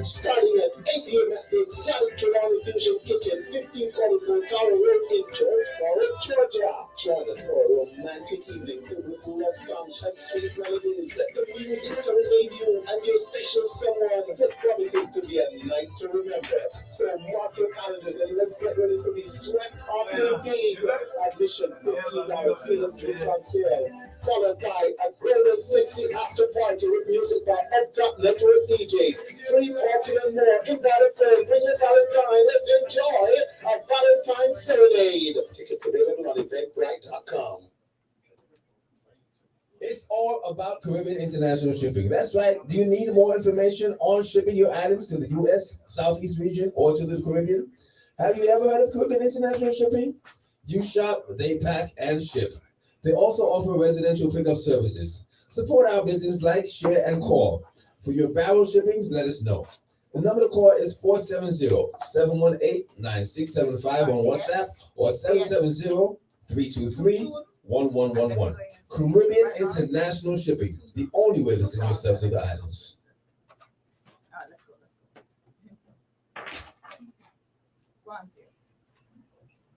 Starting at 8 a.m. at the exotic Toronto Fusion Kitchen, 1544 Tower Road in Jonesboro, Georgia. Join us for a romantic evening filled with love songs and sweet melodies. Let the music serenade you and your special someone. This promises to be a night to remember. So mark your calendars and let's get ready to be swept off your feet. Admission $15, free drinks on sale. Followed by a golden sexy after party with music by Up-Top Network DJs. Free parking and more. Invite a friend. Bring your Valentine. Let's enjoy a Valentine serenade. Tickets available on eventbrite.com. It's all about Caribbean International Shipping. That's right. Do you need more information on shipping your items to the U.S. Southeast region or to the Caribbean? Have you ever heard of Caribbean International Shipping? You shop, they pack, and ship. They also offer residential pickup services. Support our business, like, share, and call. For your barrel shippings, let us know. The number to call is 470-718-9675 on WhatsApp or 770-323-1111. Caribbean International Shipping, the only way to send yourself to the islands. All right, let's go.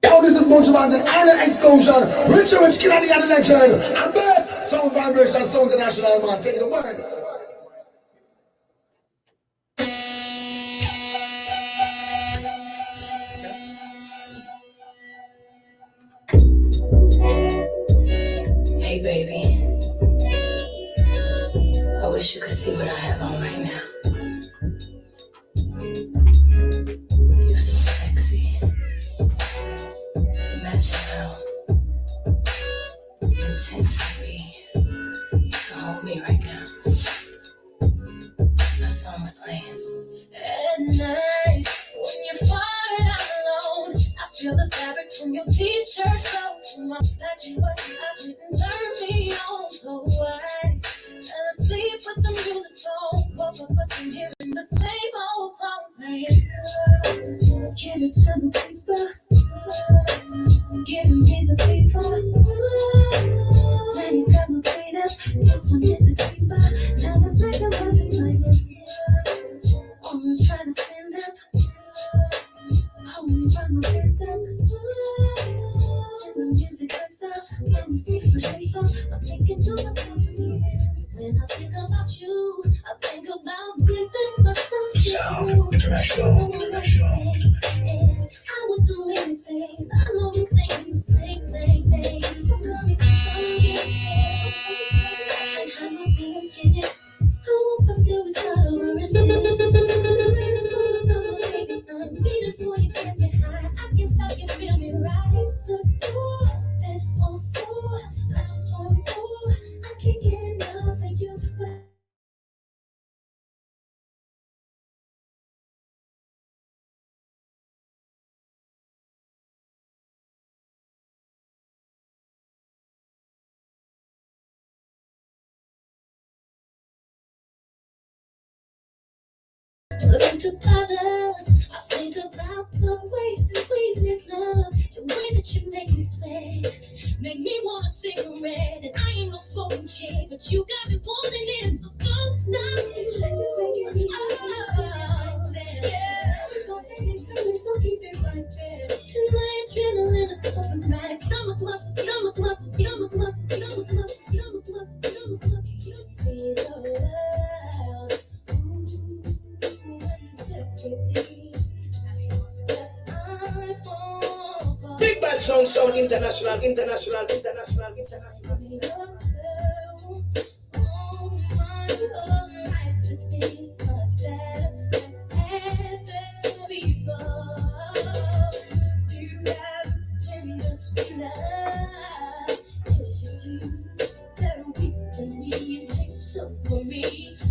Yo, this is Mojo the Island Explosion. Richard Rich, Kid the Island Legend. And best sound vibration, sound international, man. Take it away. Hey, baby. I wish you could see what I have on right now. You're so sexy. Imagine how intensely you can hold me right now. My song's playing. At night, when you're far and I'm alone, I feel the fabric from your t-shirt so my back is what I didn't turn me on. So why? Fell asleep with the music on, woke up but I'm hearing the same old song playing. Give it to the people. Give me the people. Now you got my feet up. This one is a keeper. Now the second verse is playing. I'm trying to stand up. Hold me by my hands up. And the music cuts up. And the sneaks my shades on. I'm thinking to myself again. When I think about you, I think about giving myself to you. International. And I would do anything. I know you think the same thing, babe. So tell me, and how my feelings get it. I won't stop till we start over and feel. So baby, I'm beating for you, get me high. I can't stop you, feel me right. The door and also, I just want you. I can't get enough of you. Think about us. I think about the way that we make love, the way that you make me sweat, make me want a cigarette. And I ain't no smoking chick, but you got me wanting it, so don't stop. So take it to me, so keep it right there. And my adrenaline is pumping right. Stomach muscles, stomach muscles, stomach muscles, stomach muscles, stomach muscles, stomach muscles. You feel the world. Big bad sound, international.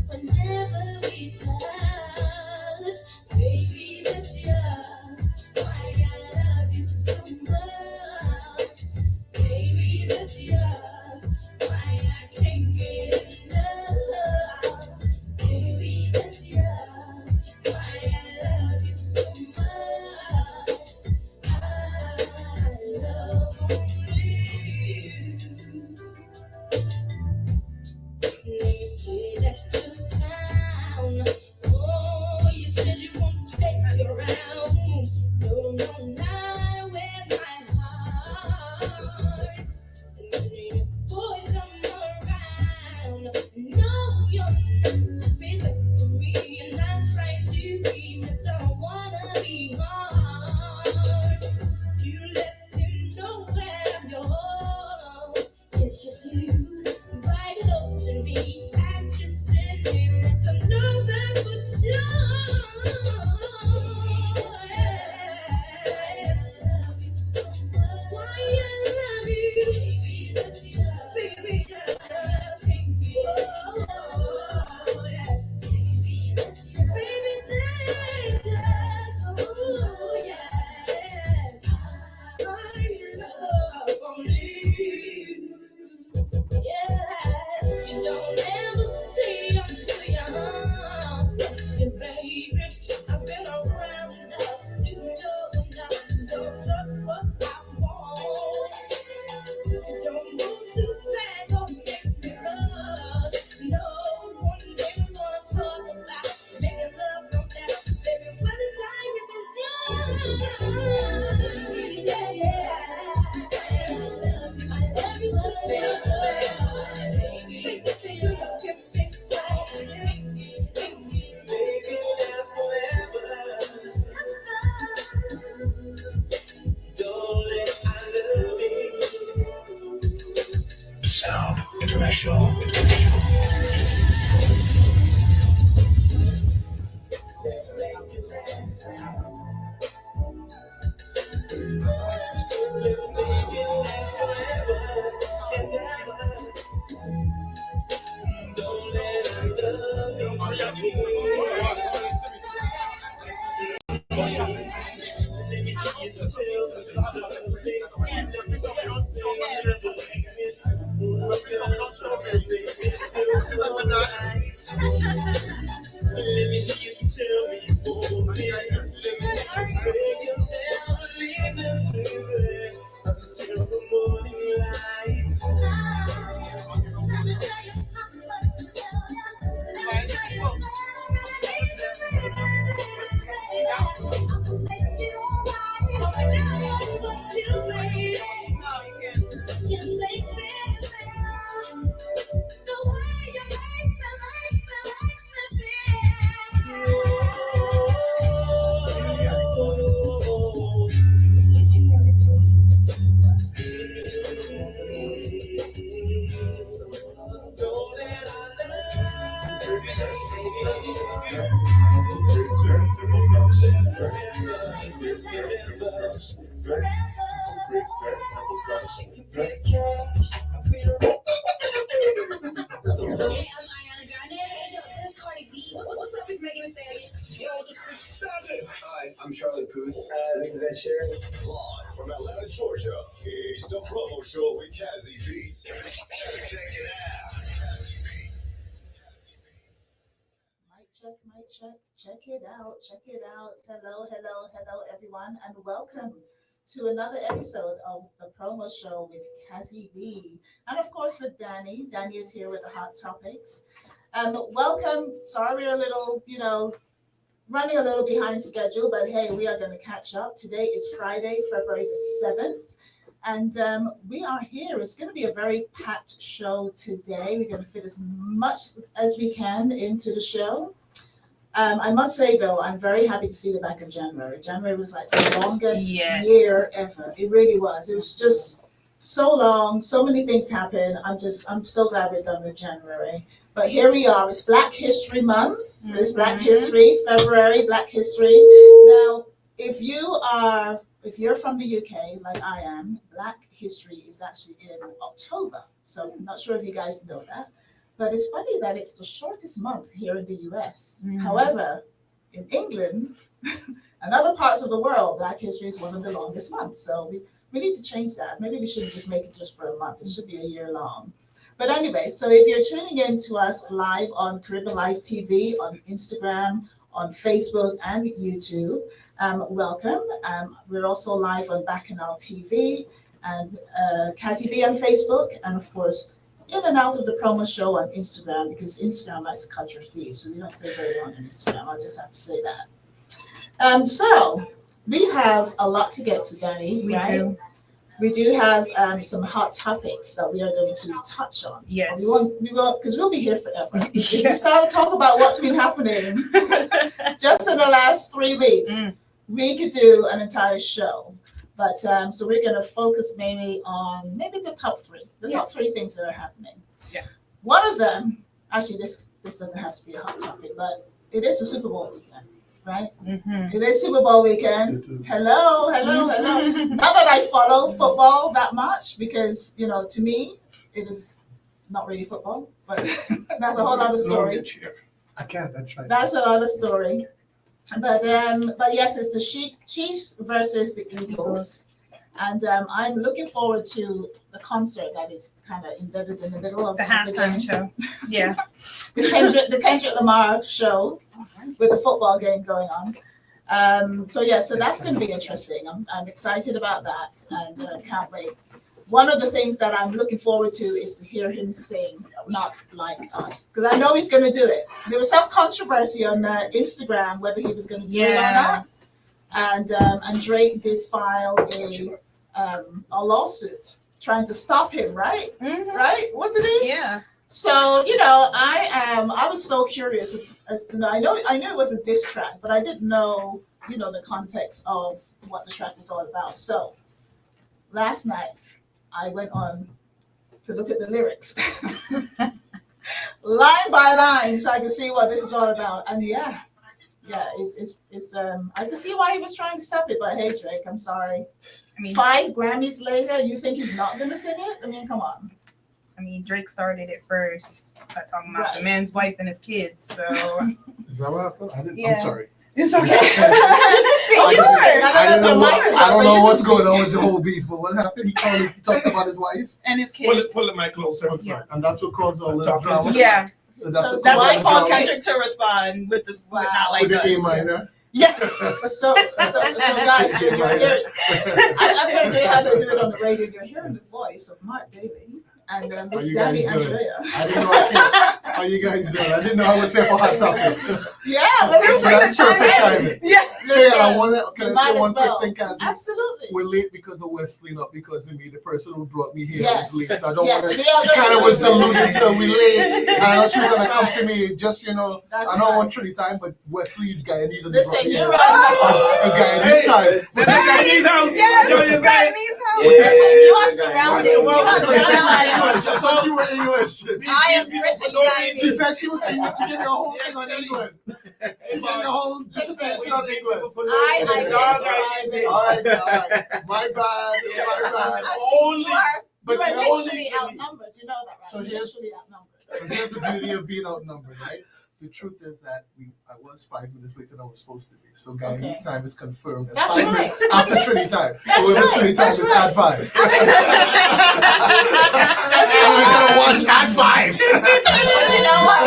Whenever we touch, baby, that's just why I love you so much. Baby, that's just why I Sound International. Hi, I'm Charlie Puth. This is Ed Sheeran. Live from Atlanta, Georgia, it's the promo show with Cazzy Bee. Check it out. Mic check, check it out, check it out. Hello, hello, hello, everyone, and welcome to another episode of the promo show with Cazzy Bee, and of course with Dani. Dani is here with the hot topics. Welcome. Sorry we're a little, running a little behind schedule, but hey, we are going to catch up. Today is Friday, February the 7th. And we are here. It's going to be a very packed show today. We're going to fit as much as we can into the show. I must say, though, I'm very happy to see the back of January. January was like the longest year ever. It really was. It was just so long. So many things happened. I'm so glad we're done with January. But here we are. It's Black History Month. It's Black History, February, Black History. Now, if you're from the UK, like I am, Black History is actually in October. So I'm not sure if you guys know that. But it's funny that it's the shortest month here in the US. However, in England and other parts of the world, Black History is one of the longest months. So we need to change that. Maybe we shouldn't just make it just for a month. It should be a year long. But anyway, so if you're tuning in to us live on Caribbean Live TV, on Instagram, on Facebook and YouTube, welcome. We're also live on Bacchanal TV and Cazzy Bee on Facebook, and of course, in and out of the promo show on Instagram, because Instagram likes to cut your feed, so we don't stay very long on Instagram. I'll just have to say that. So we have a lot to get to, Dani, right? We do have some hot topics that we are going to touch on. Yes. We will, because we'll be here forever. If we start to talk about what's been happening just in the last 3 weeks, we could do an entire show. But so we're going to focus mainly on maybe the top three things that are happening. Yeah. One of them, actually, this doesn't have to be a hot topic, but it is the Super Bowl weekend. Right? It is Super Bowl weekend. Hello. Not that I follow football that much because, to me, it is not really football, but that's a whole other story. That's a lot of story. But yes, it's the Chiefs versus the Eagles. And I'm looking forward to the concert that is kind of embedded in the middle of the halftime show. Yeah. the Kendrick Lamar show with the football game going on. So that's going to be interesting. I'm excited about that and can't wait. One of the things that I'm looking forward to is to hear him sing Not Like Us, because I know he's going to do it. There was some controversy on Instagram whether he was going to do it or not. And Drake did file a lawsuit trying to stop him, right? Mhm. Right? What did he? Yeah. So I was so curious. I knew it was a diss track, but I didn't know the context of what the track was all about. So last night I went on to look at the lyrics, line by line, so I could see what this is all about. And yeah, it's I can see why he was trying to stop it. But hey, Drake, I'm sorry. I mean, 5 Grammys later, you think he's not gonna sing it? I mean, come on. Drake started it first by talking about Right. the man's wife and his kids. So Is that what happened? I didn't. Yeah. I'm sorry. it's okay. I don't know what's going on with the whole beef, but what happened? He talked about his wife. And his kids. Pull the mic closer. I'm sorry. And that's what caused all the Talking drama. to- Yeah, So that's what that's caused why all I called the drama. Kendrick to respond with this, with not like With the A us. minor. Yeah. So guys, you're hearing. I'm going to have to do it on the radio. You're hearing the voice of Marc Daly and Miss you guys Dani doing? Andrea. I didn't know how you guys doing. I didn't know I would say for hot topics. Yeah, but So that's perfect timing. Yeah. Hey, I want to you can I might say as one well. quick thing, Cazzy? Absolutely. We're late because of Wesley, not because of me. The person who brought me here Yes. is late. I don't Yes, want to. we all She know kind of you. was alluding to we late. And I know she was That's gonna come right. to me. Just That's I don't right. want Trinity time, but Wesley's guy and he's a Listen, you're A right. guy in his time. With the Chinese house. Yes, Join his head. Chinese Yeah. house. Listen, you are Yeah. surrounded. Yeah. You are I surrounded. thought you were English. I am British She Chinese. said she was English. She gave me a whole thing on England. She gave me a whole dissertation on England. I All All right. My bad. Only. You are But the literally only- outnumbered. You know that, right? So You're here's- literally outnumbered. So here's the beauty of being outnumbered, right? The truth is that I was 5 minutes later than I was supposed to be. So Guyanese time is confirmed as That's 5 right. minutes after Trinity time. That's So when right. Trinity time That's is right. at 5. But you know I'm what? gonna watch at 5. But you know what?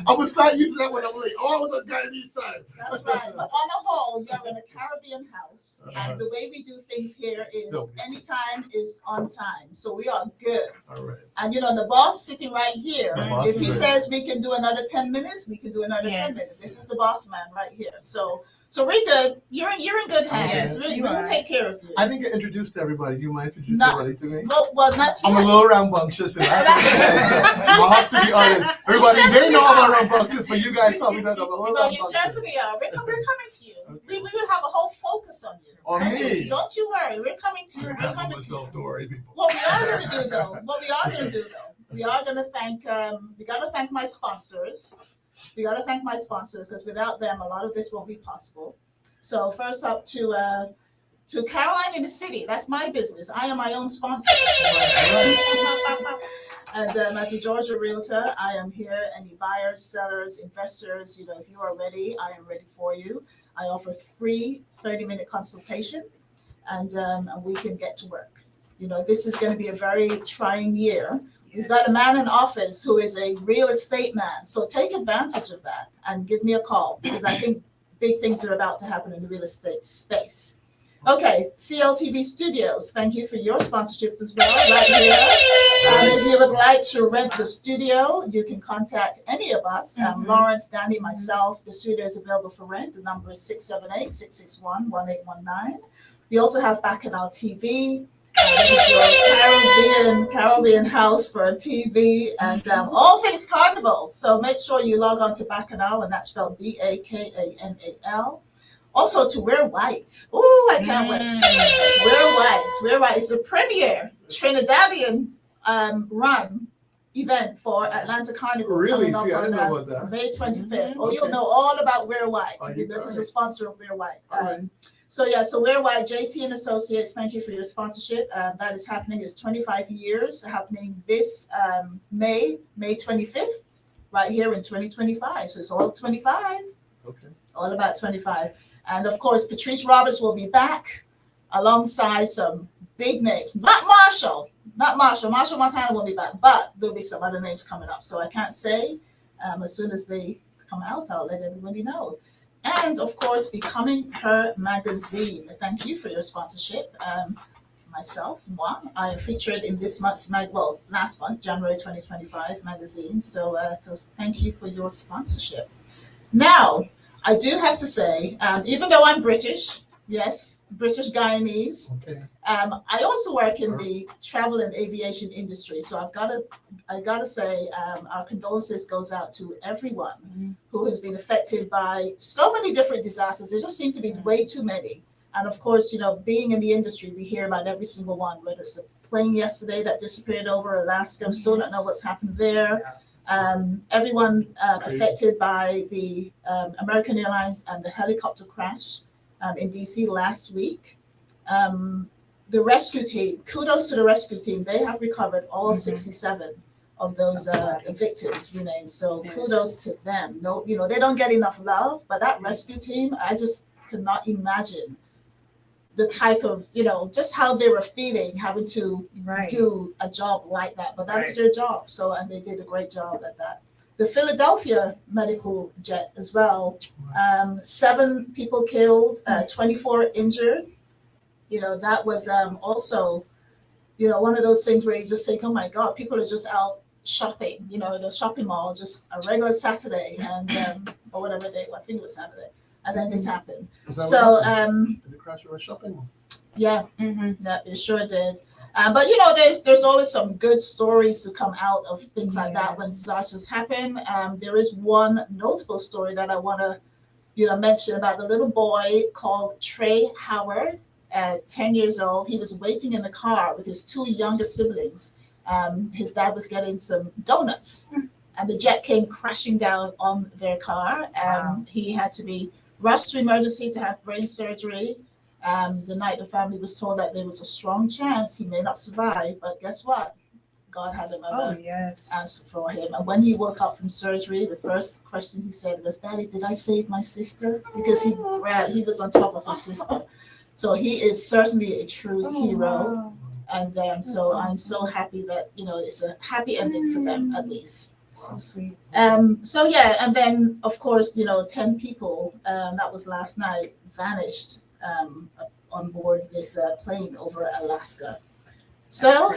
I'm gonna start using that when I'm late. Oh, I was on Guyanese time. That's right. But on the whole, you're in a Caribbean house, and the way we do things here is anytime is on time. So we are good. All right. And the boss sitting right here. The boss If he is says we can do another 10 minutes, we can do another 10 Yes. minutes. This is the boss man right here. So we're good. You're in good hands. Yes, we you will are. take care of you. I didn't get introduced to everybody. Do you mind introducing No. everybody to me? Well, not I'm a yet. little rambunctious and I have to be honest. Everybody, they know I'm a rambunctious, but you guys probably don't know. I'm a little No, you rambunctious. certainly are. We're coming to you. We will have a whole focus on you. On Actually, me? Don't you worry. We're coming to you. We're coming to you. Don't worry, people. What we are going to do though, we are going to thank, we got to thank my sponsors. We got to thank my sponsors because without them, a lot of this won't be possible. So first up to Caroline in the City. That's my business. I am my own sponsor. And as a Georgia realtor, I am here. Any buyers, sellers, investors, if you are ready, I am ready for you. I offer free 30-minute consultation, and we can get to work. This is going to be a very trying year. We've got a man in office who is a real estate man, so take advantage of that and give me a call because I think big things are about to happen in the real estate space. Okay, CLTV Studios, thank you for your sponsorship as well, right here. If you would like to rent the studio, you can contact any of us, Lawrence, Dani, myself. The studio is available for rent. The number is 678-661-1819. We also have Bacchanal TV. Your Caribbean house for a TV and all things Carnival. So make sure you log on to Bacchanal, and that's spelled Bacanal. Also to Wear White. Oh, I can't wait. Wear White. It's the premier Trinidadian run event for Atlanta Carnival. Really? Coming See, I up didn't on know about that. May 25th. Oh, Okay. you'll know all about Wear White. Oh, This is a sponsor of Wear White. All right. So Wear White, JT and Associates, thank you for your sponsorship. That is happening. It's 25 years happening this May 25th, right here in 2025. So it's all 25, Okay. all about 25. And of course, Patrice Roberts will be back alongside some big names. Not Marshall. Marshall Montana will be back, but there'll be some other names coming up. So I can't say. As soon as they come out, I'll let everybody know. And of course, Becoming Her magazine. Thank you for your sponsorship. Myself, I am featured in this month's, last month, January 2025 magazine. So thank you for your sponsorship. Now, I do have to say, even though I'm British, Yes, British Guyanese. Okay. I also work in the travel and aviation industry, so I gotta say, our condolences goes out to everyone who has been affected by so many different disasters. There just seem to be way too many. And of course, you know, being in the industry, we hear about every single one, whether it's the plane yesterday that disappeared over Alaska. We still don't know what's happened there. Everyone affected by the American Airlines and the helicopter crash in DC last week. The rescue team, kudos to the rescue team. They have recovered all 67 of those victims' remains. So kudos to them. No, you know, they don't get enough love, but that rescue team, I just could not imagine the type of, you know, just how they were feeling having to do a job like that. But that is their job. So, and they did a great job at that. The Philadelphia medical jet as well, 7 people killed, 24 injured. You know, that was also, you know, one of those things where you just think, oh my God, people are just out shopping, you know, the shopping mall, just a regular Saturday and, or whatever day, I think it was Saturday. And then this happened. So, did it crash over a shopping mall? Yeah, yeah, it sure did. But you know, there's always some good stories to come out of things like that when disasters happen. There is one notable story that I want to, you know, mention about the little boy called Trey Howard, 10 years old. He was waiting in the car with his 2 younger siblings. His dad was getting some donuts, and the jet came crashing down on their car. He had to be rushed to emergency to have brain surgery. The night the family was told that there was a strong chance he may not survive, but guess what? God had another answer for him. And when he woke up from surgery, the first question he said was, "Daddy, did I save my sister?" Because he was on top of his sister. So he is certainly a true hero. Wow. And so awesome. I'm so happy that, you know, it's a happy ending for them at least. So sweet. So yeah, and then of course, you know, 10 people, that was last night, vanished on board this plane over Alaska. So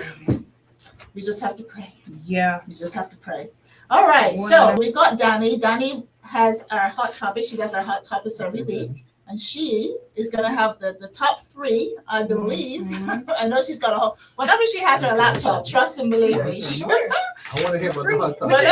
we just have to pray. Yeah. We just have to pray. All right, so we've got Dani. Dani has our hot topics. She does our hot topics every week. And she is going to have the top 3, I believe. Mm-hmm. I know she's got a whole, whenever she has her laptop, trust and believe me. Sure. I want to hear about the hot topics.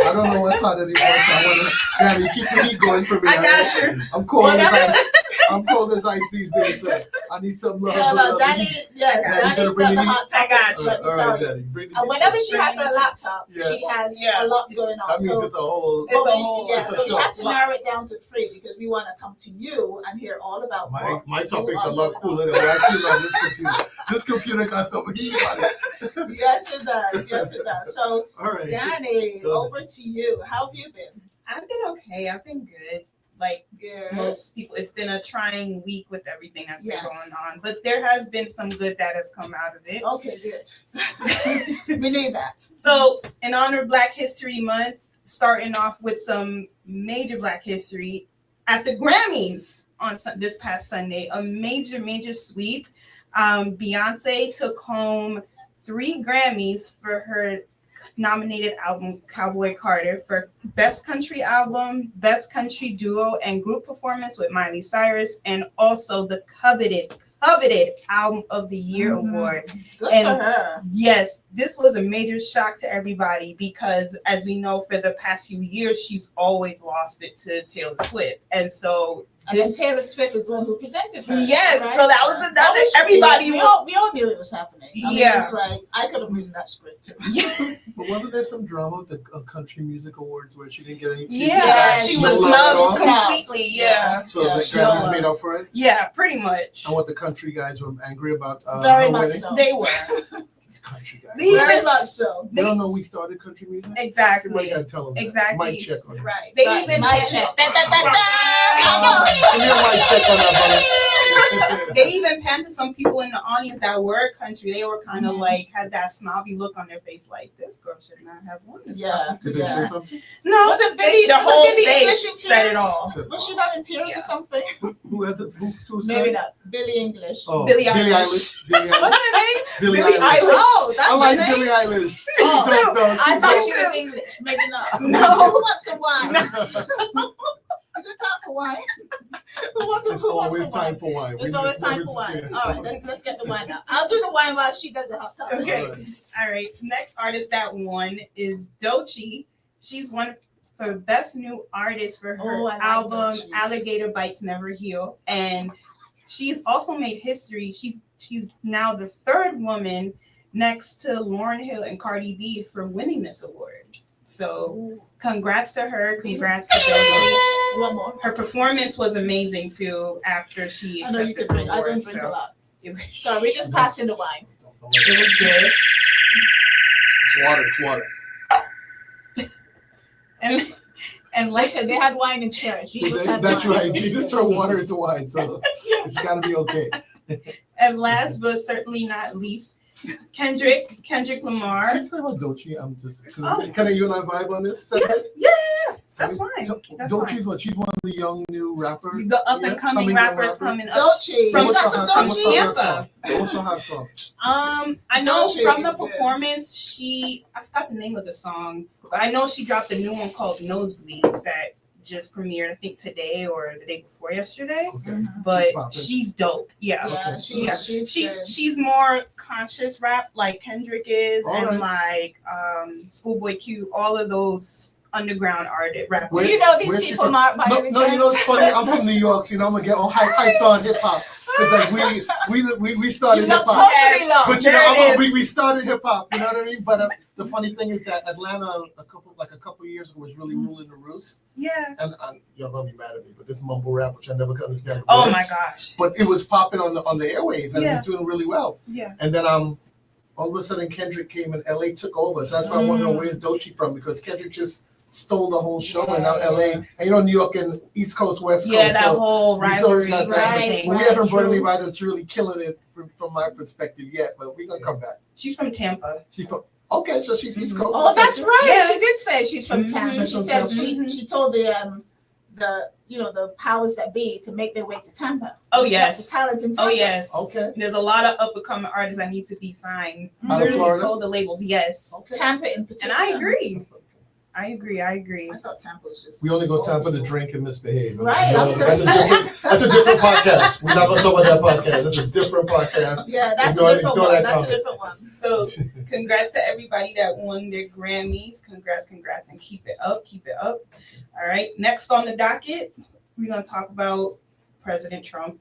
Whatever. I don't know what's hot anymore, so I want to, Dani, keep the heat going for me. I got you. I'm cold as ice. I'm cold as ice these days, so I need some love. So, Dani's got the hot topics. All right, Dani. And whenever she has her laptop, she has a lot going on. That means it's a whole. But we had to narrow it down to 3 because we want to come to you and hear all about my topic's a lot cooler than what I feel on this computer. This computer got some heat on it. Yes, it does. Yes, it does. So, all right. Dani, over to you. How have you been? I've been okay. I've been good. Like most people, it's been a trying week with everything that's been going on, but there has been some good that has come out of it. Okay, good. We need that. So, in honor of Black History Month, starting off with some major Black history at the Grammys on this past Sunday, a major sweep. Beyonce took home 3 Grammys for her nominated album Cowboy Carter for Best Country Album, Best Country Duo and Group Performance with Miley Cyrus, and also the coveted Album of the Year award. Good for her. Yes, this was a major shock to everybody because, as we know, for the past few years, she's always lost it to Taylor Swift. And so then Taylor Swift is one who presented her. Yes, right? So that was another. Everybody, we all knew it was happening. I mean, it was like I could have written that script too. But wasn't there some drama with the Country Music Awards where she didn't get any? Yeah, she was snubbed completely. Yeah. So the Grammys made up for it. Yeah, pretty much. And what the country guys were angry about? Very much so. They were. These country guys. Very much so. They don't know we started country music. Exactly. Somebody gotta tell them. Exactly. Mic check on it. Right. They even mic check. Give me a mic check on that, They even panted some people in the audience that were country. They were kind of like had that snobby look on their face, like this girl should not have won this. Did they say something? No, was it Billy? The whole Billy face said it all. Was she not in tears or something? Who had the who's Maybe not. Billie English. Oh, Billie Eilish. What's her name? Billie Eilish. Oh, that's I like her name. Billie Eilish. Oh, I thought she was English. Maybe not. No. Who wants some wine? Is it time for wine? Who wants It's who wants always some wine? time for wine. It's We always just time never for wine. forget. All right, let's get the wine now. I'll do the wine while she does the hot tub. Okay. All right. All right. Next artist that won is Doechii. She's won for Best New Artist for her Oh, I like album Doechii. Alligator Bites Never Heal. And she's also made history. She's now the third woman next to Lauryn Hill and Cardi B for winning this award. So congrats to her. Congrats to Doechii. One more. Her performance was amazing too after she I know you accepted could the drink. I award. didn't drink a So lot. it was, So we just passing the wine. it was good. It's water. And like Listen, they had wine in church. Jesus had That's wine. right. Jesus turned water into wine, so it's got to be okay. And last but certainly not least, Kendrick Lamar. Can you talk about Doechii? I'm just. Oh. Can you and I vibe on this segment? Yeah, that's fine. That's Doechie's what? She's one of the young new rappers. The up and coming young rappers rapper. coming up. Doechii. From You got some Doechii? Tampa. They also have some. I know Doechii from the is good. performance, I forgot the name of the song, but I know she dropped a new one called Nosebleeds that just premiered, I think today or the day before yesterday. Okay. But She's popping. she's dope. Yeah. Yeah, Yeah. she's good. She's more conscious rap like Kendrick is, All and right. like Schoolboy Q, all of those underground rappers. Do you know these Where's she people, from? Mark, by No, any no, you know it's chance? funny. I'm from New York, so you know I'm gonna get all hyped on hip hop because like we started You hip know hop. totally lost. But you know, There it we started hip hop. You know what I mean? But the funny thing is that Atlanta a couple years ago was really ruling the roost. Yeah. And y'all don't be mad at me, but this mumble rap, which I never could understand. the Oh words, my gosh. But it was popping on the airwaves, and it was Yeah. doing really well. Yeah. And then all of a sudden Kendrick came and LA took over. So that's why I want to know where's Doechii from, because Kendrick just stole the whole show, and now LA, and you know New York and East Coast, West Coast. Yeah, that so whole he's always rivalry. got that. Right, But we right, haven't brought true. anybody that's really killing it from my perspective yet, but we're gonna come back. She's from Tampa. She's from so she's East Coast. Oh, Okay. that's right. Yeah. She did say she's from Mhm. Tampa. She's She from said Tampa. she told the powers that be to make their way to Tampa. Oh, She yes. has the talent in Oh Tampa. yes. Okay. There's a lot of up and coming artists that need to be signed. Out of Literally Florida? told the labels yes. Okay. Tampa in And particular. I agree. I agree. I thought Tampa was just. We only go old Tampa to people. drink and misbehave. Right, You know, I was gonna that's a different podcast. We're not gonna talk about that podcast. That's a different podcast. Yeah, that's Ignore- a different ignore one. that That's a comment. different one. So congrats to everybody that won their Grammys. Congrats, and keep it up. All right. Next on the docket, we're gonna talk about President Trump.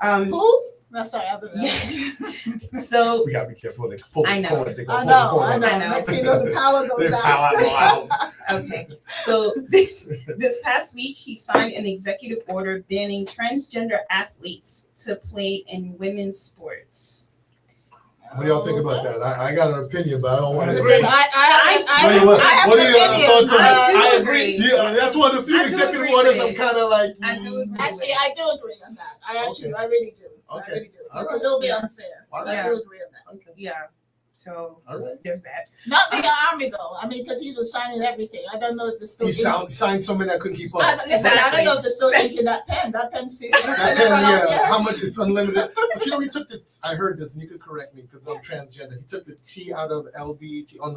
Who? No, sorry, I don't know. Yeah. So We gotta be careful. They pull I know. pull it. They go I pull know. it. Next thing you know, the power goes This out. power out. okay. So this past week he signed an executive order banning transgender athletes to play in women's sports. What do y'all think about that? I got an opinion, but I don't want to. Listen, I have What an are your opinion. thoughts on I it? do agree. Yeah, that's one of the few I do executive agree orders with I'm it. kind of like. I do agree. Actually, I do agree on that. I really do. Okay. I really do. All It's right. a little bit unfair. All But I do agree on that. Okay. Yeah. So All right. there's that. Not the army though. I mean, because he was signing everything. I don't know if it's still. He signed so many I couldn't keep up. Listen, I don't know if Exactly. they're still taking that pen. That pen still. That pen, yeah, how much it's unlimited. But you know, he took the. I heard this, and you could correct me because I'm transgender. He took the T out of LBT on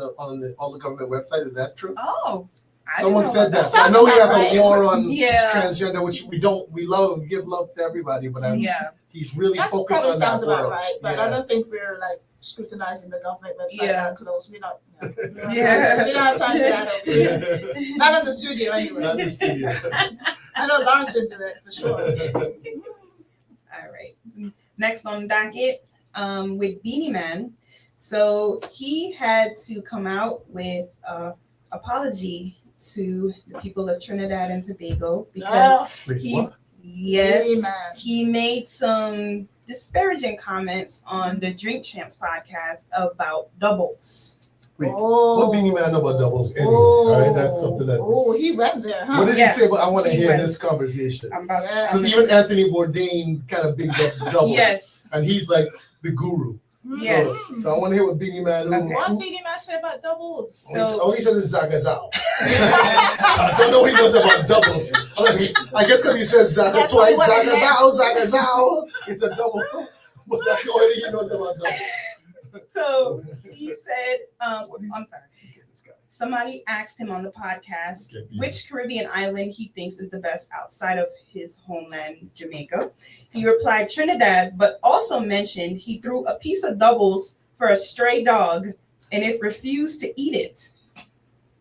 all the government website. Is that true? Oh. I Someone didn't know said that. about So I know he has Sounds a war on Yeah. transgender, which we don't. We give love to everybody, but Yeah. he's really That focused probably on sounds that about world. right, but Yeah. I don't think we're like scrutinizing the government website Yeah. that close. We're not. Yeah. We don't have time for that over here. Not in the studio anyway. Not in the studio. I know Lawrence did that for sure. All right. Next on the docket, with Beanie Man. So he had to come out with an apology to the people of Trinidad and Tobago because Wait, he, what? yes, Beanie Man. he made some disparaging comments on the Drink Champs podcast about doubles. Wait, what Beanie Man know about doubles anyway? Oh, All right, that's something that. Oh, he went there, huh? What did Yeah. he say? But I want to He hear went. this conversation. I'm about Yes. Because even Anthony Bourdain kind of big up doubles. yes, And he's like the guru. yes. So I want to hear what Beanie Man. Okay. What Beanie Man say about doubles? So- all he says is Zagazao. I don't know what he knows about doubles. I guess because he says Zaga That's twice, what it Zagazao. It's a double. But that's the only thing he knows about doubles. So he said, I'm sorry. somebody asked him on the podcast which Caribbean island he thinks is the best outside of his homeland, Jamaica. He replied Trinidad, but also mentioned he threw a piece of doubles for a stray dog and it refused to eat it.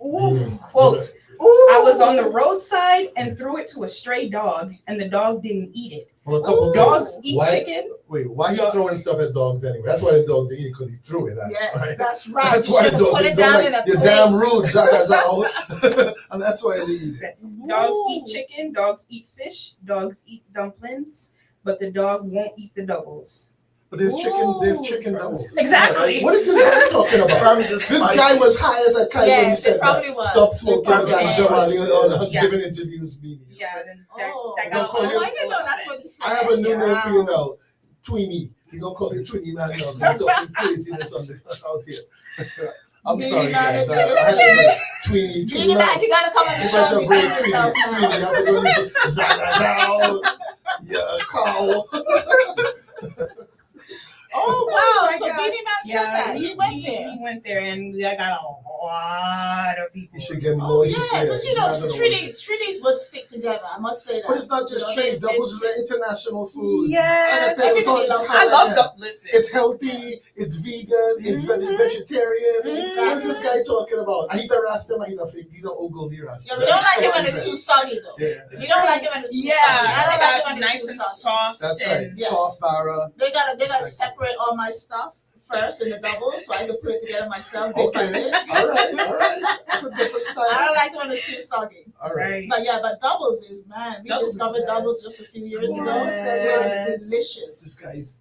Ooh, quote, I was on the roadside and threw it to a stray dog and the dog didn't eat it. Well, a couple Dogs eat chicken. Wait, why you throwing stuff at dogs anyway? That's why the dog didn't eat because he threw it at it. Yes, right? that's right. That's You why the should've dog put it didn't down like, in a you're plate. damn rude, Zaka. And that's why they eat. Dogs eat chicken, dogs eat fish, dogs eat dumplings, but the dog won't eat the doubles. But there's chicken doubles. Exactly. What is this guy talking about? This guy was high as a kite when he Yes, said it probably that. was. Stop smoking It ganja probably while you're Yeah. giving interviews. Media. Yeah, then that Don't got call all you- I didn't know that's what he said. I have a new name Wow. for you now, Tweenie. You don't call you Tweenie man now. You're talking craziness out here. I'm Beanie sorry, man, guys. I had to like Tweenie. Beanie Man, you gotta come on the You show guys and are brave, defend yourself Tweenie. now. You have to go listen. Zaga down. Yeah, cow. Oh Oh wow! my So gosh. Beanie Man said that he went there. He went there, and I got a lot of people. You should get Oh more. yeah, because you know Trinidad would stick together. I must say that. But it's not just You know, trade they- doubles, it's an international food. Yes, Like I said, it's all- I love the listen. It's healthy, it's vegan, it's vegetarian. What is this guy talking about? And he's a Rasta, man. He's an Ogilvy Rasta. Yeah, we don't like it when it's too soggy though. Yeah. We don't like it when it's too Yeah, soggy. I don't like it when it's nice too and soggy. soft. That's right. and Yes. Soft barra. They gotta separate all my stuff first in the doubles so I can put it together myself bit by bit. All right. That's a different I style. don't like it when it's too soggy. All right. Right. But yeah, but doubles is we Doubles is discovered best. doubles just a few years ago. Yes. It's delicious. This guy's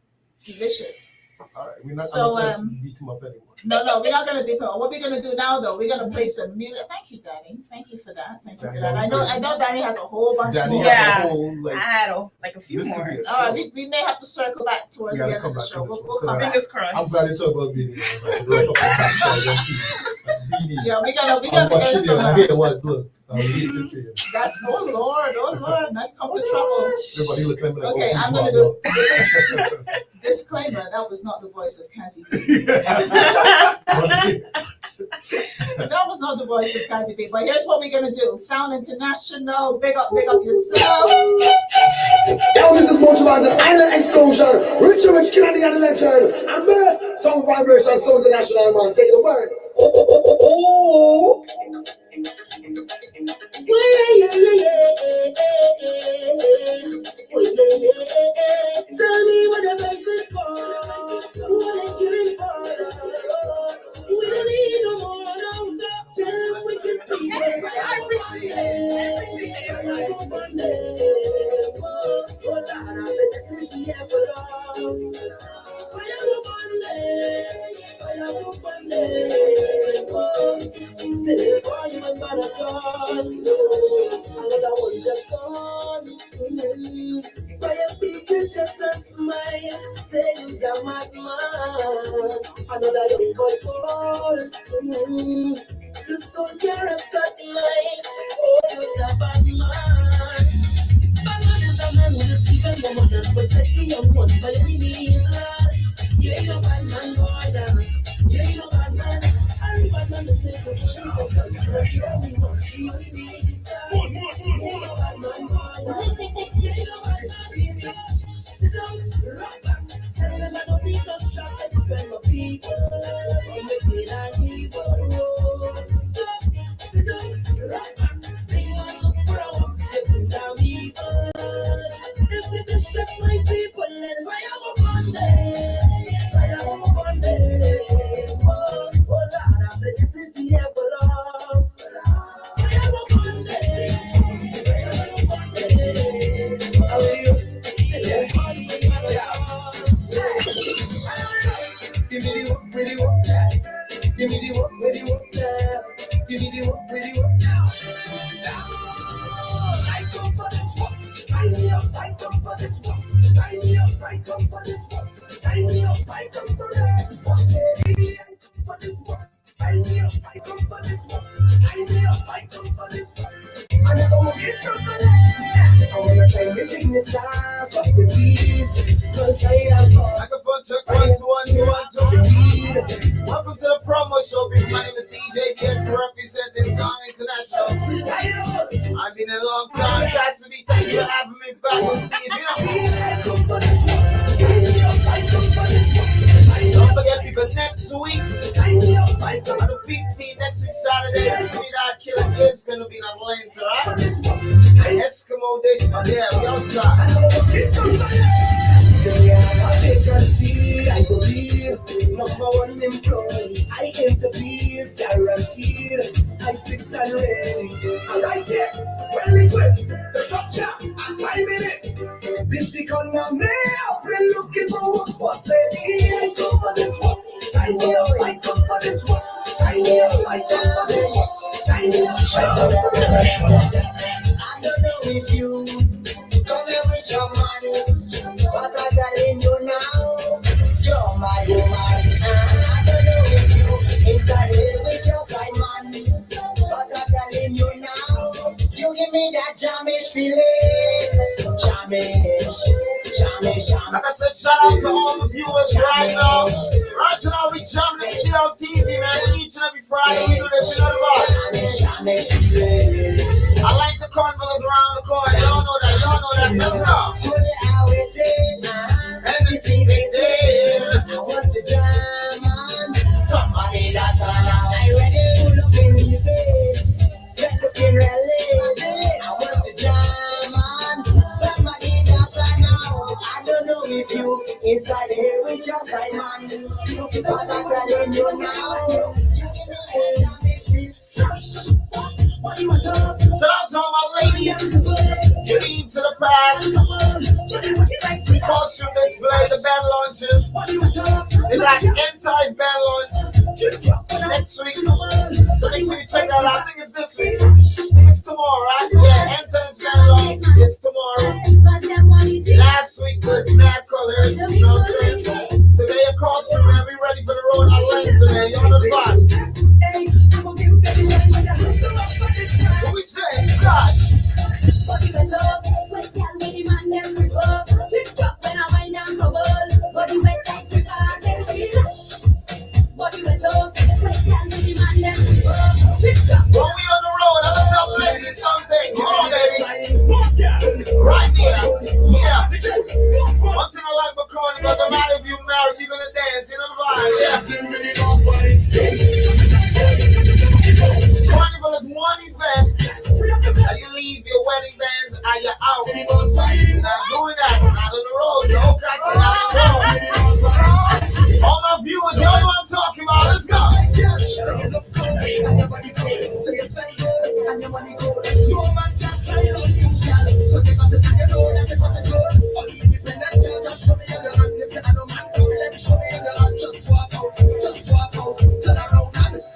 Delicious. all right. We're not So, gonna beat him up anymore. No, we're not gonna beat her. What we're gonna do now though, we're gonna play some music. Thank you, Danny. Thank you for that. Thank you for that. I know Danny has a whole bunch Danny more. has Yeah. a whole I like. had like a few This could more. be a All right, show. we may have to circle back towards We the gotta end come of the back show. to this We'll one. come back. Fingers crossed. I'm glad you talk about videos. Like, right up on backside on TV. Yeah, we gotta I'm hear watching it. some. I hear what? Look, I'm reading for you. That's oh Lord, not come to trouble. Everybody looking at me like, Okay, oh, I'm who's gonna Bob? do disclaimer. That was not the voice of Cazzy Bee. That was not the voice of Cazzy Bee. But here's what we're gonna do. Sound International, big up yourself. Yo, this is Mojo Band, the Island Explosion. Rich Kennedy and the legend. And best some vibration, Sound International, man. Take the word. Tell me what I'm waiting for, what I'm killing for. We don't need no more, no, tell them we can be just a smile, say you're a madman. Another young boy fall. The soul carries that night. Oh, you're a bad man. Bad man is a man who is even woman and protect the young ones by any means, lad. Yeah, you're a bad man, boy, dad. Yeah, you're a bad man. I'm a bad man to take the street of the country. We want you to be yeah, you're a bad man, boy, dad. Yeah, you're a bad man. Sit down, rock back. Tell them I don't need no strap to defend my people. I'm making an evil. Stop, sit down, rock back. Bring on look for a walk, they think I'm evil. If they distress my people, then fire up on them. Fire up on them. Oh, Lord, I said this is the envelope. Fire up on them. Fire up on them. How are you? Give me the work, ready work now. Give me the work, ready work now. Give me the work, ready work now. I come for this work. Sign me up, I come for this work. Sign me up, I come for this work. Sign me up, I come for this work. I come for this work. Sign me up, I come for this work. Sign me up, I come for this work. I never want to get from my life. I wanna say my signature, just the keys. Cause I have Microphone check 1 2 1 2 1 2. Welcome to the promo show. My name is DJ Get to represent. time. Cazzy Bee, thank you for having me back on stage. You know, don't forget people next week. On the 15th, next week Saturday, Trinidad Killer is gonna be in Atlanta, right? Eskimo Days, yeah, we outside. I go be number one employee. I enter peace guaranteed. I fix and ready. Alright, yeah, well equipped. The structure, 5 minutes. Busy on my mail. We're looking for what's ready. I come for this one. Sign me up. I come for this one. Sign me up. I come for this one. Sign me up. I come for this one. I don't know if you come here with your money, but I'm telling you now, you're my woman. I don't know if you inside here with your side man, but I'm telling you now, you give me that jamish feeling. Jamish. Like I said, shout out to all the viewers right now. Right now, we jamming at CL TV, man. Each and every Friday, we do this shit on the bar. I like the cornballs around the corner. Y'all know that. Let's go. And the see me there. I want to jam on somebody that's around. I ready to look in your face. You're looking really. I want to jam on somebody that's around. I don't know if you inside here with your side man, but I'm telling you now. Shout out to all my ladies. Dream to the past. Costume display, the band launches. They got advertise band launch next week. So make sure you check that out. I think it's this week. I think it's tomorrow, right? Yeah, advertise band launch is tomorrow. Last week was Mad Colors. You know what I'm saying? So get your costume, man. Be ready for the road Atlanta, man. You're on the spot. What we say? God. Body wet up, wet girl with the man them reverb. Trip drop when I wind and bubble. Body wet like the car them relax. Body wet up, wet girl with the man them reverb. Trip drop. When we on the road, I'm gonna tell the ladies something. Come on, baby. Right here. Yeah. One thing I like about Carnival, doesn't matter if you're married, you're gonna dance. You know the vibe. Carnival is one event. And you leave your wedding bands and you're out. You're not doing that. Not on the road. No cussing. Not on the road. All my viewers, y'all know what I'm talking about. Let's go.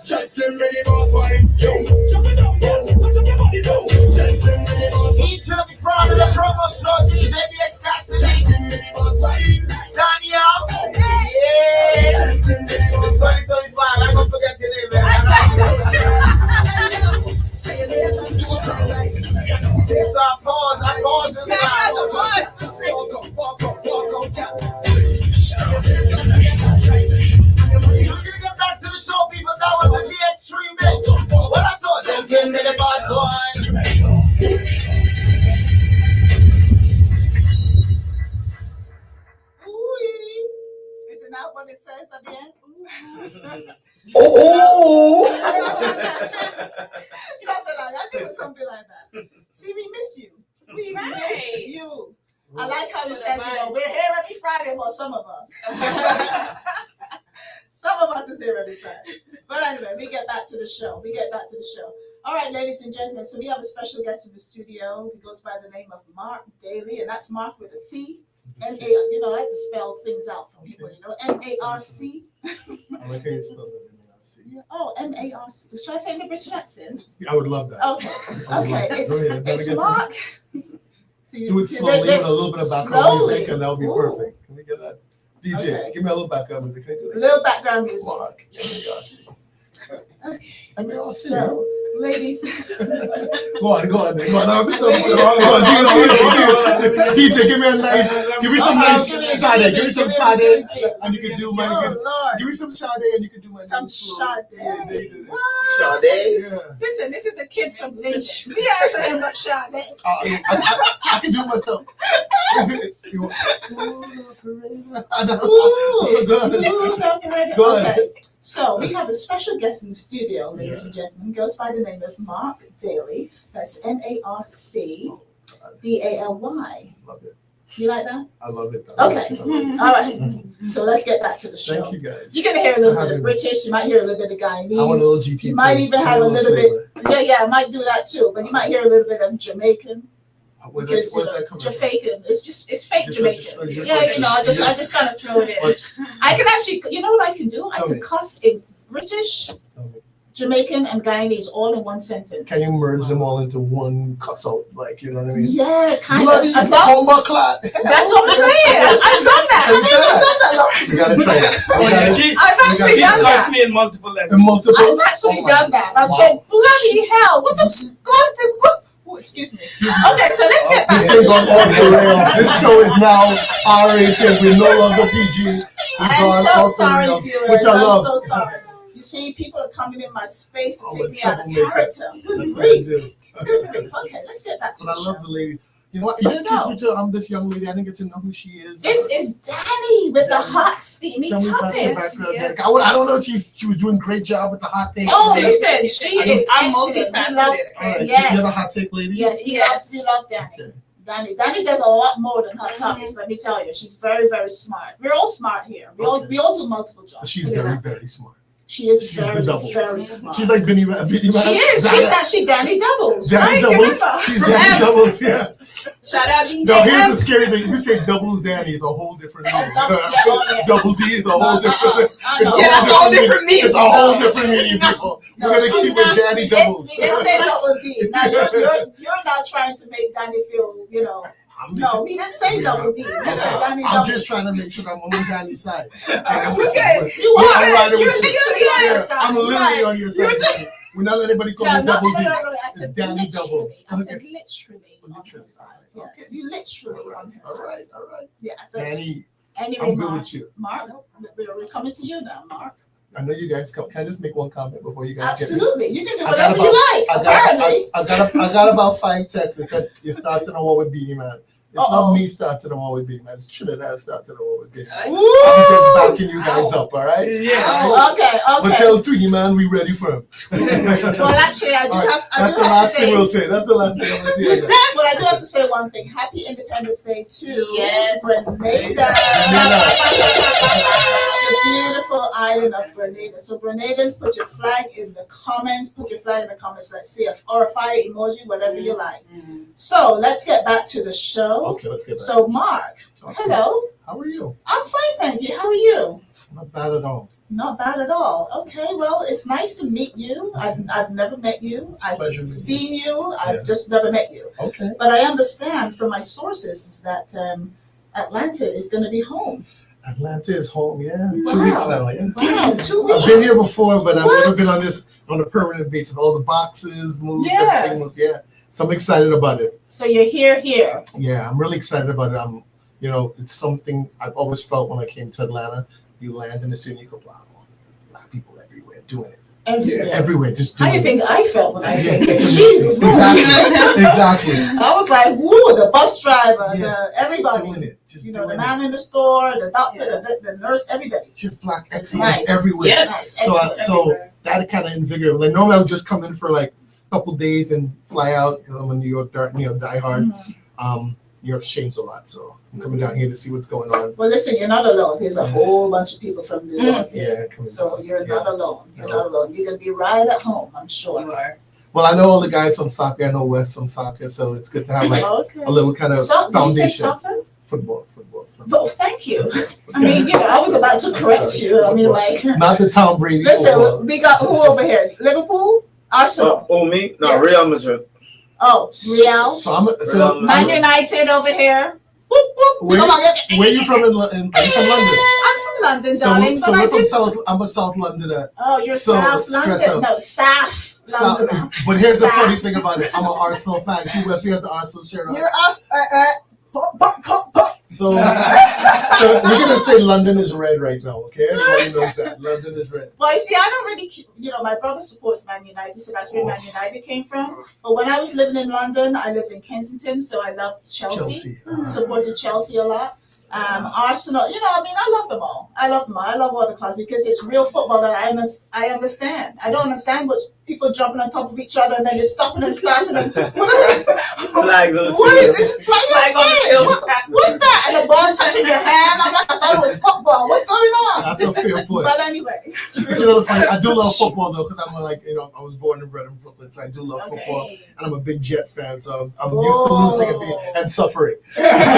Just get ready, boss fight. Yo, jump it down, yo. Touch up your body down. Just get ready, boss fight. Each and every Friday, the promo show, DJ BX Cazzy Just Bee. get ready, boss fight. Dani out. Yeah. Just get ready, boss fight. 2025. I'm gonna forget your name, man. So I pause this time. We're gonna get back to the show, people. That was the extreme mix. What I told you, just give me the boss one. Is it not what it says at the end? Oh! Something like that. I think it was something like that. See, we miss you. We miss you. I like how he says, we're here every Friday, well, some of us. Some of us is here every Friday. But anyway, we get back to the show. All right, ladies and gentlemen, so we have a special guest in the studio. He goes by the name of Marc Daly, and that's Marc with a C. M-A, I like to spell things out for people, M-A-R-C. I like how you spell that. Oh, M-A-R-C. Should I say in the British accent? I would love that. Okay. It's Marc. Do it slowly with a little bit of background music, and that'll be perfect. Can we get that? DJ, Okay. give me a little background music. Can I do A that? little background music. Marc, M-A-R-C. Okay. M-A-R-C. So ladies. Go on. Go on. DJ, give me a nice, give me some nice Sade. Give me some Sade, and you can do my. Give me some Sade, and you can do my. Some Sade. Sade. Yeah. Listen, this is the kid from Lynch. Me answer him about Sade. I can do it myself. Is it? You want smooth operator? Ooh, smooth operator. Go ahead. Okay, so we have a special guest in the studio, ladies and gentlemen. Goes by the name of Marc Daly. That's MarcDaly. Love it. You like that? I love it. Okay. All right. So let's get back to the show. Thank you guys. You're gonna hear a little bit of British. You might hear a little bit of Guyanese. I want a little GT. You might even have a little bit. Yeah, I might do that too. But you might hear a little bit of Jamaican. Because Jamaican, it's fake Jamaican. I just kind of throw it in. I can actually, you know what I can do? I can cuss in British, Jamaican, and Guyanese all in one sentence. Can you merge them all into one cuss out? Like, you know what I mean? Yeah, kind Bloody of. Bombaclat. That's what I'm saying. I've done that. You gotta try it. I've actually done that. Me in multiple levels. I've actually done that. I'm saying, bloody hell, what the scot is what? Oh, excuse me. Okay, so let's get back to the show. This show is now R-rated. We're no longer PG. I'm so sorry, viewers. Which I love. I'm so sorry. You see, people are coming in my space to take me out of troublemaker. character. Good That's what I grief. do. Good grief. Okay, let's get back to But the I love show. the lady. You know what? You didn't introduce me to this young lady. I didn't get to know who she is. This is Dani with the hot, steamy Tell me about your topics. background. Yes. I don't know. She was doing a great job with the hot take. Oh, listen, she is I'm excellent. We love, multifaceted. All right. yes. You're the hot take lady. yes, we love Dani. Okay. Dani does a lot more than hot topics. Let me tell you, she's very, very smart. We're all smart here. We all do multiple jobs. She's We're very, not- very smart. She is She's the very, double. very smart. She's like Vinny Man. She is. She's actually Dani Doubles, Danny right? doubles. Remember? She's Danny doubles. Yeah. Shout out DJ. No, here's the scary thing. You say doubles Danny is a whole different meaning. Yeah. Double D is a whole different. Yeah, a whole different meaning. It's a whole different meaning, people. No, We're gonna she's keep with not- Danny We didn't doubles. say double D. Now you're not trying to make Dani feel, No, we didn't say double D. We said Dani I'm double. just trying to make sure I'm on Danny's side. Okay, you Yeah, are. I'm riding You're with you. literally on your side. I'm literally on your side. We're not letting anybody call No, me no, double no, D. no, no. I It's said Danny literally. doubles. I said Okay. literally on her Literally. side. Yes, Okay. you literally on her All side. right, all right. Yeah. So Danny, anyway, I'm good Mark, with you. we're coming to you now, Mark. I know you guys come. Can I just make one comment before you guys Absolutely, you can do I whatever got you like. get Apparently, I got about 5 texts that said you started a war with Beanie Man. It's Uh-oh. not me starting a war with Beanie Man. It's Trinidad starting a war with Beanie Man. Woo! I'm just backing you guys up, all right? Yeah. Okay, But okay. tell Tweety Man we ready for him. Well, actually, I do All right, have. I That's do the have to last thing say. we'll say. That's the last thing I'm gonna say. on that. Well, I do have to say one thing. Happy Independence Day to Yes. Grenada. The beautiful island of Grenada. So Grenadans, put your flag in the comments. Put your flag in the comments. Let's see or a fire emoji, whatever you like. So let's get back to the show. Okay, let's get back. So Mark, Okay. hello. How are you? I'm fine, thank you. How are you? Not bad at all. Not bad at all. Okay, well, it's nice to meet you. I've never met you. I've Pleasure meeting seen you. I've Yeah. just never met you. Okay. But I understand from my sources is that Atlanta is going to be home. Atlanta is home, yeah. 2 Wow. weeks now, yeah. Wow, 2 weeks. I've been here before, but I've What? never been on a permanent basis. All the boxes moved, Yeah. everything moved, yeah. So I'm excited about it. So you're here. Yeah, I'm really excited about it. It's something I've always felt when I came to Atlanta. You land in the city, you go, wow, black people everywhere doing it. Everywhere. Yeah, everywhere, just How doing do you it. think I felt when I Yeah, came? it's Jesus, amazing. Exactly. I was like, woo, the bus driver, Yeah, everybody. Doing it. Just The doing man in the store, the doctor, the nurse, everybody. Just black It's excellence nice. everywhere. Yes. Nice, excellent. So that kind of invigorated. Like normally I would just come in for like a couple days and fly out because I'm a New York diehard. Mhm. New York's changed a lot, so I'm coming down here to see what's going on. Well, listen, you're not alone. There's a whole bunch of people from New York here. Yeah, coming So down. you're Yeah. not alone. You're No. not alone. You're gonna be right at home, I'm sure. Well, I know all the guys from soccer. I know Wes from soccer, so it's good to have like Okay. a little kind of Did you say foundation. soccer? Football. Oh, thank you. I mean, I was about to correct you. I mean, like, Not the Tom Brady. listen, football. we got who over here? Liverpool, Arsenal. Me? No, Yeah. Real Madrid. Oh, Real. So I'm Man United over here. Whoop, whoop. Where- Come on, where you from? Are you from London? I'm from London, darling, So but I we're from did. South. I'm a South Londoner. Oh, you're So, South straight London. up. No, South. Londoner. But here's the Sad. funny thing about it. I'm an Arsenal fan. See, Wesley has the Arsenal shirt on. You're us. Pop. So we're gonna say London is red right now, okay? Everybody knows that London is red. Well, you see, I don't really, my brother supports Man United, so that's where Man United came from. But when I was living in London, I lived in Kensington, so I loved Chelsea. Supported Chelsea a lot. Arsenal, I love them all. I love all the clubs because it's real football that I understand. I don't understand what people jumping on top of each other and then just stopping and starting. Flags on the field. What's that? And the ball touching your hand. I'm like, I thought it was football. What's going on? That's a fair point. But anyway. I do love football though, because I'm like, I was born and bred in Brooklyn, so I do love football, and I'm a big Jet fan, so I'm used to losing and suffering. I'm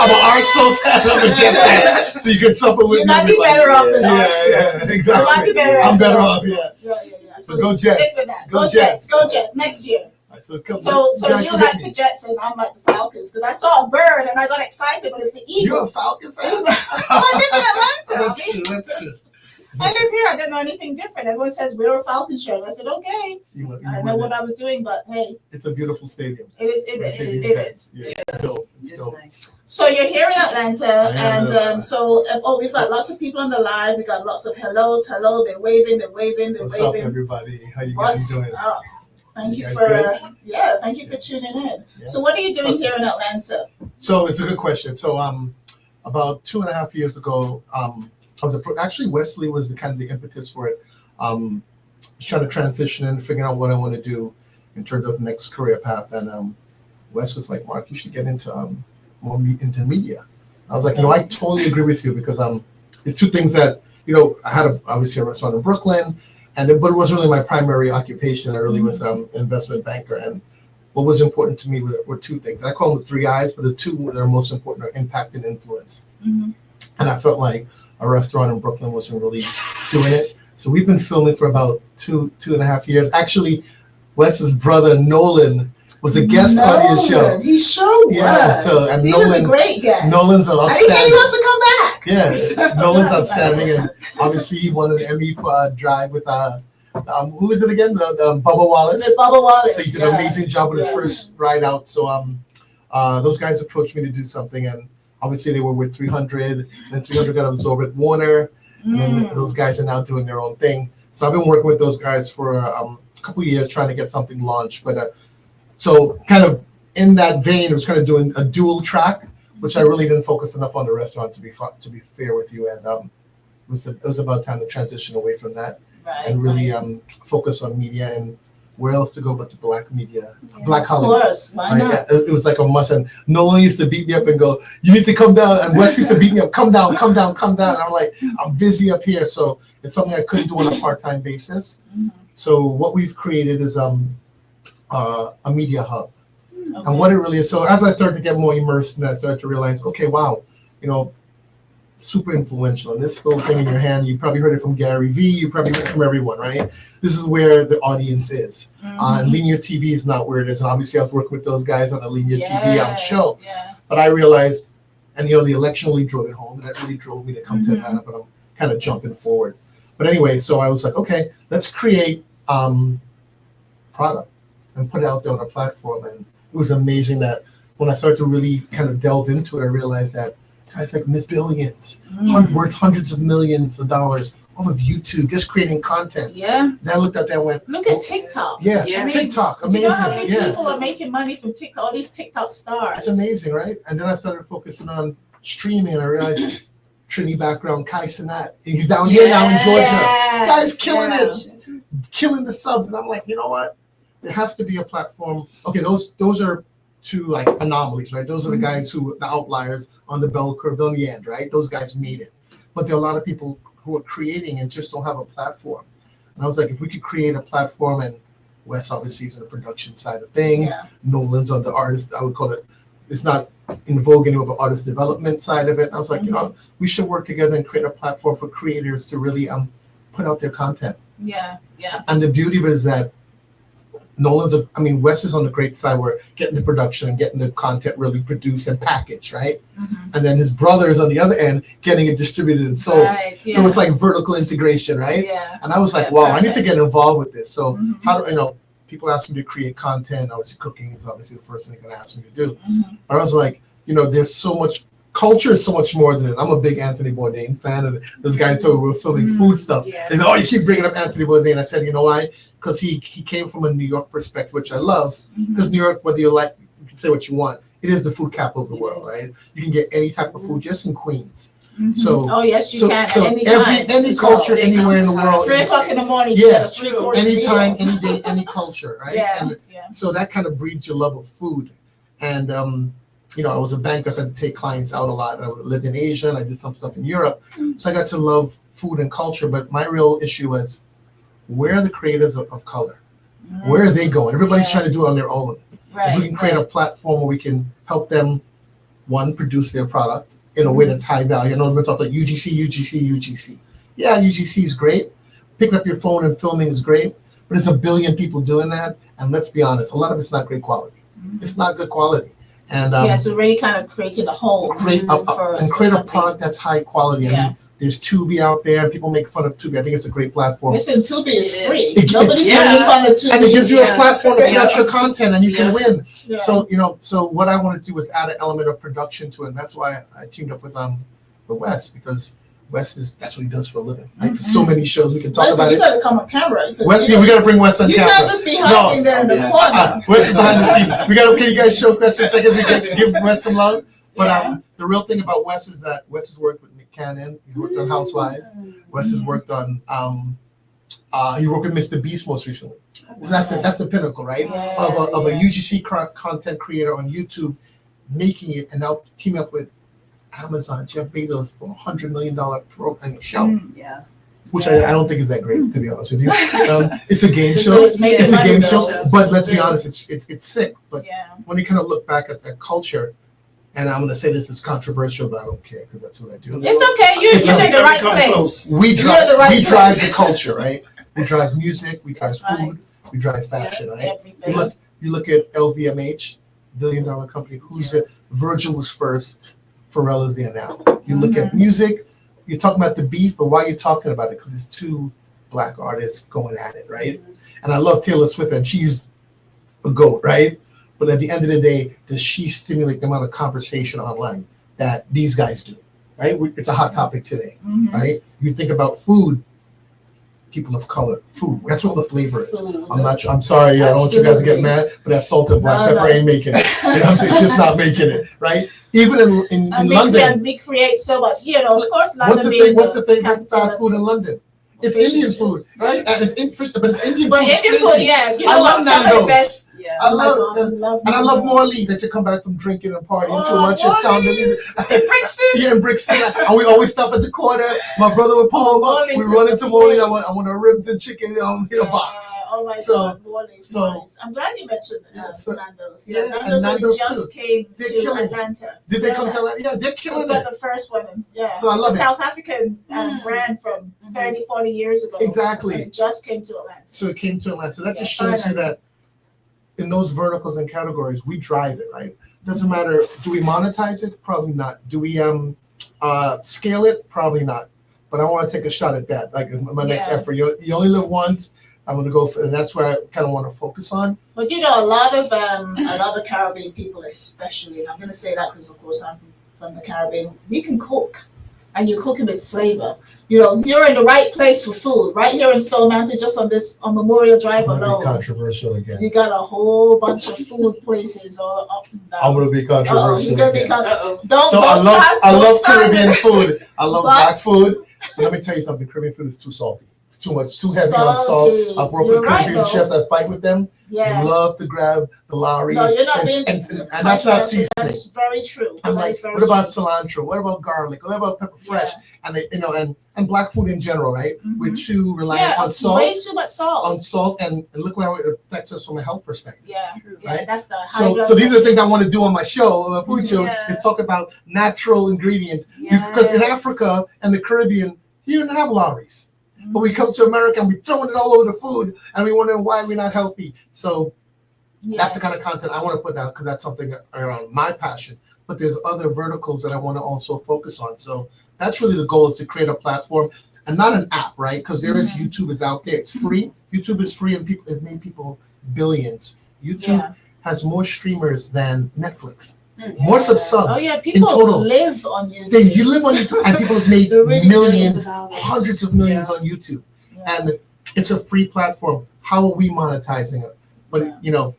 an Arsenal fan, I'm a Jet fan, so you can suffer with me. You might be better off than us. Yeah, exactly. You might be better I'm off better than off, us. yeah. So go Jets. stick with that. Go Jets. Go Jets next year. So you like the Jets and I'm like the Falcons because I saw a bird and I got excited, but it's the Eagles. You're a Falcon fan? I live in Atlanta. That's true. I live here. I didn't know anything different. Everyone says we're a Falcon shirt. I said okay. I know what I was doing, but hey, it's a beautiful stadium. It is. Yeah, it's dope. It's dope. Nice. So you're here in Atlanta, and we've got lots of people on the live. We got lots of hellos. Hello, they're waving. What's up, everybody? How you guys doing? Thank you for tuning in. Yeah. So what are you doing here in Atlanta? So it's a good question. So about 2.5 years ago, actually Wesley was the kind of the impetus for it. Trying to transition and figuring out what I want to do in terms of next career path. And Wes was like, Mark, you should get into more into media. I was like, I totally agree with you because it's two things that I had obviously a restaurant in Brooklyn. But it wasn't really my primary occupation. I really was an investment banker. And what was important to me were two things. I call them the 3 I's, but the two that are most important are impact and influence. Mm-hmm. And I felt like a restaurant in Brooklyn wasn't really doing it. So we've been filming for about 2.5 years. Actually, Wes's brother, Nolan, was a guest on his show. He sure was. Yeah, He was a great guest. Nolan's outstanding. And he said he wants to come back. Yes, Nolan's outstanding. And obviously he won an Emmy for Drive with, who is it again? The Bubba Wallace. Bubba Wallace. So he did an amazing job with his first ride out. So those guys approached me to do something. And obviously they were with 300. And 300 got absorbed with Warner. And then those guys are now doing their own thing. So I've been working with those guys for a couple of years trying to get something launched. But so kind of in that vein, it was kind of doing a dual track, which I really didn't focus enough on the restaurant, to be fair with you. And it was about time to transition away from that and really focus on media and where else to go but to black media, black Hollywood. Of course, why not? It was like a must. And Nolan used to beat me up and go, "You need to come down." And Wes used to beat me up, "Come down." And I'm like, I'm busy up here, so it's something I couldn't do on a part-time basis. Mm-hmm. So what we've created is a media hub. Okay. And what it really is, so as I started to get more immersed and I started to realize, okay, wow, super influential. And this little thing in your hand, you probably heard it from Gary Vee, you probably heard it from everyone, right? This is where the audience is. Linear TV is not where it is. And obviously I was working with those guys on a linear TV show. Yeah. But I realized, and the election really drove it home, and that really drove me to come to Atlanta, but I'm kind of jumping forward. But anyway, so I was like, okay, let's create product and put it out there on a platform. And it was amazing that when I started to really kind of delve into it, I realized that guys like miss billions, worth hundreds of millions of dollars off of YouTube, just creating content. Yeah. Then I looked at that and went, look at TikTok. Yeah, I mean, TikTok, amazing. You know how many people are making money from TikTok, all these TikTok stars? It's amazing, right? And then I started focusing on streaming, and I realized Trini background, Kai Sinat, he's down here now in Georgia. Guy's killing it, killing the subs. And I'm like, you know what? There has to be a platform. Okay, those are two like anomalies, right? Those are the guys the outliers on the bell curve on the end, right? Those guys made it. But there are a lot of people who are creating and just don't have a platform. And I was like, if we could create a platform, and Wes obviously is on the production side of things, Nolan's on the artist, I would call it, it's not in vogue anymore, but artist development side of it. And I was like, we should work together and create a platform for creators to really put out their content. Yeah. And the beauty of it is that Wes is on the great side where getting the production and getting the content really produced and packaged, right? Mhm. And then his brother is on the other end getting it distributed and sold. Right, yeah. So it's like vertical integration, right? Yeah. And I was like, Yeah, wow, I need to perfect. get involved with this. So Mhm. how do people ask me to create content? Obviously, cooking is obviously the first thing they're gonna ask me to do. Mhm. But I was like, there's so much culture is so much more than it. I'm a big Anthony Bourdain fan, and this guy told me we were filming food stuff. Yeah. They said, "Oh, you keep bringing up Anthony Bourdain." I said, "You know why? Because he came from a New York perspective, which I love. Mhm. Because New York, whether you can say what you want, it is the food capital of the world, right? You can get any type of food just in Queens. Mhm. So Oh yes, you can so at any time. any as culture well. anywhere in the world, 3 o'clock in the morning, you yes, get a 3-course anytime, meal. any day, any culture, right? Yeah, And yeah. so that kind of breeds your love of food. And I was a banker, so I had to take clients out a lot. I lived in Asia and I did some stuff in Europe. So I got to love food and culture. But my real issue was, where are the creators of color? Where are they going? Everybody's Yeah. trying to do it on their own. Right. If we can create a platform where we can help them, one, produce their product in a way that's high value. I know we're going to talk about UGC. Yeah, UGC is great. Picking up your phone and filming is great. But there's a billion people doing that. And let's be honest, a lot of it's not great quality. It's not good quality. And so really kind of creating a home create a something. product that's high quality. Yeah. I mean, there's Tubi out there, and people make fun of Tubi. I think it's a great platform. Listen, Tubi is It free. is. Nobody's making fun of Tubi. And it gives you a Yeah. platform to Yeah. get your content, and you can win. Yeah. So what I want to do is add an element of production to it, and that's why I teamed up with Wes, because that's what he does for a living. Right? For so many shows, we can talk Listen, about you it. gotta come on camera. 'Cause Wes, we got to bring Wes on you camera. can't just be hiding there in the corner. Wes is behind the scenes. Can you guys show Wes for a second? We can give Wes some love. But the real thing about Wes is that Wes has worked with Nick Cannon. He's worked on Housewives. Wes has worked on he worked with Mr. Beast most recently. That's the pinnacle, right? Of a UGC content creator on YouTube, making it and now teaming up with Amazon, Jeff Bezos for $100 million show. Yeah. Which I don't think is that great, to be honest with you. It's a game So show. it's making It's a money game though. show. But let's be honest, it's sick. But Yeah. when you kind of look back at that culture, and I'm going to say this is controversial, but I don't care because that's what I do. It's okay. You're in the right place. We You're in the right we drive place. the culture, right? We drive music, we drive That's food, right. we drive fashion, right? Everything. You look at LVMH, $1 billion company. Virgil was first, Pharrell is there now. You look at music, you're talking about the beef, but why are you talking about it? Because it's two black artists going at it, right? And I love Taylor Swift, and she's a GOAT, right? But at the end of the day, does she stimulate the amount of conversation online that these guys do, right? It's a hot topic today, right? You think about food, people of color, food. That's what the flavor is. Food. I'm sorry, I don't want you guys to get Absolutely. mad, but that salted black No, pepper ain't making it. You know what I'm saying? It's just not making it, right? Even in And London, we create so much. Of course, what's London the favorite capital fast of- food in London? It's Fish Indian and food, chips. right? And but it's Indian But food. It's Indian food, crazy. yeah. I love Some of the Nando's. best. Yeah. I Oh my love God, and I love Nando's. Morley that you come back from drinking and partying too Oh, much and sound Morley's in Brixton. Yeah, in Brixton. And we always stop at the corner. My brother would pull over. Morley's We is run the into Morley. I place. want a ribs and chicken in a box. Oh my So- God, Morley's. so- I'm glad you mentioned Yeah, so- Nando's. yeah, and Nando's only Nando's just too. came They're to killing it. Atlanta. Did they come to Atlanta? Yeah, they're killing They're it. the first one. Yeah. So I It's love a it. South African brand from 30, 40 years ago. Exactly. And it just came to Atlanta. So it came to Atlanta. So that Yeah, just shows you finally. that in those verticals and categories, we drive it, right? Doesn't matter. Do we monetize it? Probably not. Do we scale it? Probably not. But I want to take a shot at that. Like my next Yeah. effort. You only live once. I'm going to go for, and that's where I kind of want to focus on. But a lot of Caribbean people, especially, and I'm going to say that because, of course, I'm from the Caribbean. We can cook, and you cook it with flavor. You're in the right place for food. Right here in Stone Mountain, just on Memorial Drive I'm going to be alone, controversial again. you got a whole bunch of food places all up and down. I'm going to be controversial He's gonna be again. Don't So don't start. I don't love start. Caribbean food. I love But- black food. Let me tell you something. Caribbean food is too salty. It's too much. Too heavy on salt. Salty. I've worked You're with right, Caribbean though. chefs. I fight with them. Yeah. They love to grab the Lowry. No, you're not and, being. and that's not seasoning. That is very true. I'm That like, is very what about true. cilantro? What about garlic? What about pepper fresh? Yeah. And they, and black food in general, right? We're too reliant Yeah, on salt, way too much salt. and look how it affects us from a health perspective. Yeah, Right? that's the high So blood these are the pressure. things I want to do on my show, food show, Yeah. is talk about natural ingredients. Because in Yes. Africa and the Caribbean, you didn't have Lowry's. But we come to America and we throwing it all over the food, and we wonder why we're not healthy. So that's the kind of content I want to put out because that's something around my passion. But there's other verticals that I want to also focus on. So that's really the goal, is to create a platform and not an app, right? Because there is YouTube is out there. It's free. YouTube is free, and people it made people billions. YouTube has more streamers than Netflix. More subs. Oh yeah, people in total. live on YouTube. You live on YouTube, and people have made really millions, hundreds of millions on YouTube, and it's a free platform. How are we monetizing it? But you know,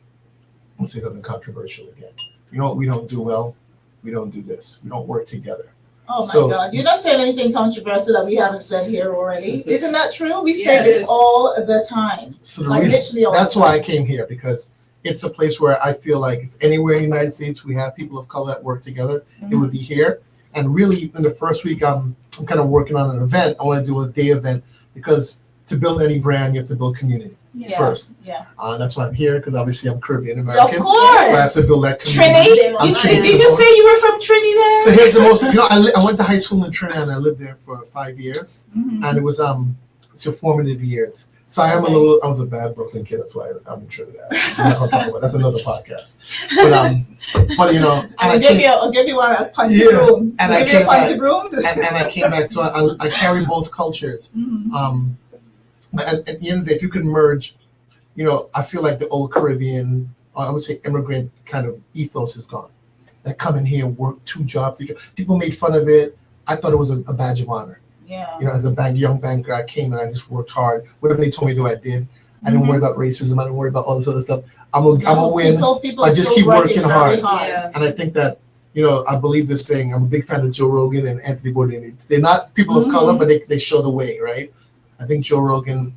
let's say something controversial again. You know what we don't do well? We don't do this. We don't work together. Oh my God! You're not saying anything controversial that we haven't said here already. Isn't that true? We say this all the time. So literally all that's why I came here, because it's a place where I feel like if anywhere in the United States we have people of color that work together, it would be here. And really, in the first week, I'm kind of working on an event. I want to do a day event, because to build any brand, you have to build community first. Yeah. That's why I'm here, because obviously I'm Caribbean American. Of course. So I have to build that community. Trinity? Did you say you were from Trinidad? So here's the most. You know, I went to high school in Trinidad, and I lived there for 5 years, and it was it's your formative years. So I was a bad Brooklyn kid. That's why I'm in Trinidad. I'm not gonna talk about that's another podcast. But you know, I'll give you a pint of broom. And I came back. And I came back. So I carry both cultures. But at the end of the day, if you can merge, you know, I feel like the old Caribbean, I would say immigrant kind of ethos is gone. That come in here, work 2 jobs. People made fun of it. I thought it was a badge of honor. Yeah. You know, as a young banker, I came and I just worked hard. Whatever they told me to do, I did. I didn't worry about racism. I didn't worry about all this other stuff. I'm a win. People I just keep working hard. Yeah. And I think that, you know, I believe this thing. I'm a big fan of Joe Rogan and Anthony Bourdain. They're not people of color, but they show the way, right? I think Joe Rogan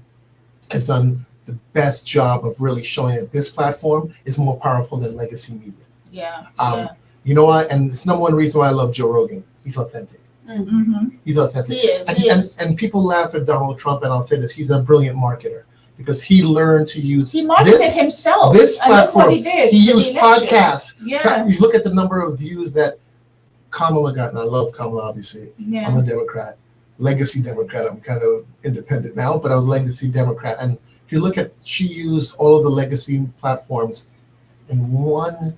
has done the best job of really showing that this platform is more powerful than legacy media. Yeah. You know what? And it's number one reason why I love Joe Rogan. He's authentic. He's authentic. He is. And people laugh at Donald Trump, and I'll say this: he's a brilliant marketer, because he learned to use. He marketed himself. This platform. What he did. He used podcasts. Yeah. You look at the number of views that Kamala got, and I love Kamala. Obviously, I'm a Democrat, legacy Democrat. I'm kind of independent now, but I was a legacy Democrat. And if you look at, she used all of the legacy platforms in one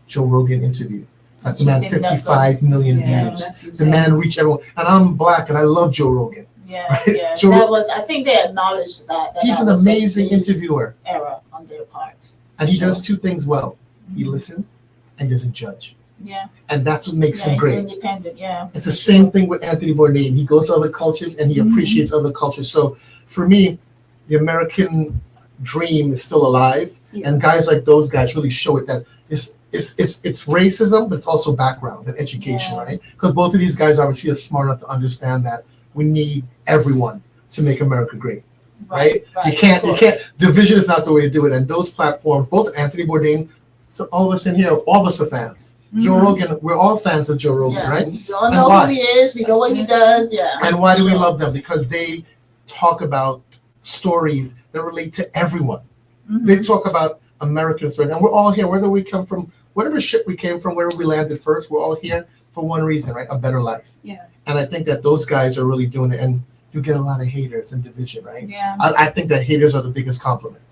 Joe Rogan interview. That man, 55 million views. The man reached everyone. And I'm black, and I love Joe Rogan. Yeah, right? yeah. I think they acknowledged that. He's an amazing interviewer. Error on their part. And he does 2 things well. He listens and doesn't judge. Yeah. And that's what makes him great. He's independent, yeah. It's the same thing with Anthony Bourdain. He goes to other cultures and he appreciates other cultures. So for me, the American dream is still alive. And guys like those guys really show it that it's racism, but it's also background and education, right? Because both of these guys obviously are smart enough to understand that we need everyone to make America great, right? You can't. Division is not the way to do it. And those platforms, both Anthony Bourdain, so all of us in here, all of us are fans. Joe Rogan, we're all fans of Joe Rogan, right? We all know who he is. We know what he does. Yeah. And why do we love them? Because they talk about stories that relate to everyone. They talk about American stories, and we're all here, whether we come from whatever ship we came from, wherever we landed first. We're all here for one reason, right? A better life. Yeah. And I think that those guys are really doing it, and you get a lot of haters and division, right? Yeah. I think that haters are the biggest compliment.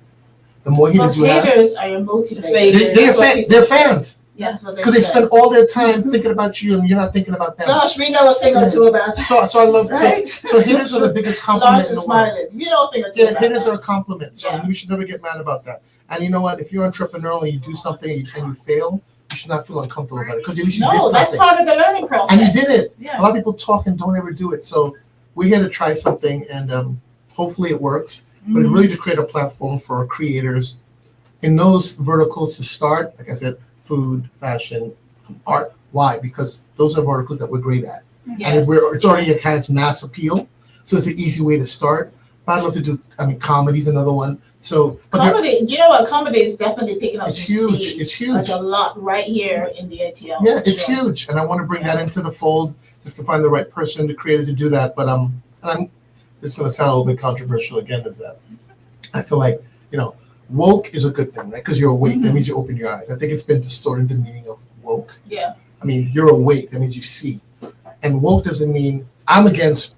The more haters you have, haters are your motivators. They're fans. That's what because they spend all their time thinking about you, and you're not thinking about them. Gosh, we know a thing or two about that. So I love so haters are the biggest compliment. Lars is smiling. You know a thing or two about haters that. are a compliment. So we should never get mad about that. And you know what? If you're entrepreneurial and you do something and you fail, you should not feel uncomfortable about it, because at least you did something. That's part of the learning process. And you did it. Yeah. A lot of people talk and don't ever do it. So we're here to try something, and hopefully it works. But it's really to create a platform for creators in those verticals to start. Like I said, food, fashion, art. Why? Because those are verticals that we're great at. Yes. And it has mass appeal. So it's an easy way to start. But I'd love to do, comedy is another one. So comedy, you know what? Comedy is definitely picking up. It's huge. It's huge. Like a lot right here in the ATL. Yeah, it's huge, and I want to bring that into the fold, just to find the right person, the creator to do that. But this is going to sound a little bit controversial again. Is that I feel like woke is a good thing, right? Because you're awake. That means you open your eyes. I think it's been distorted the meaning of woke. Yeah. I mean, you're awake. That means you see. And woke doesn't mean I'm against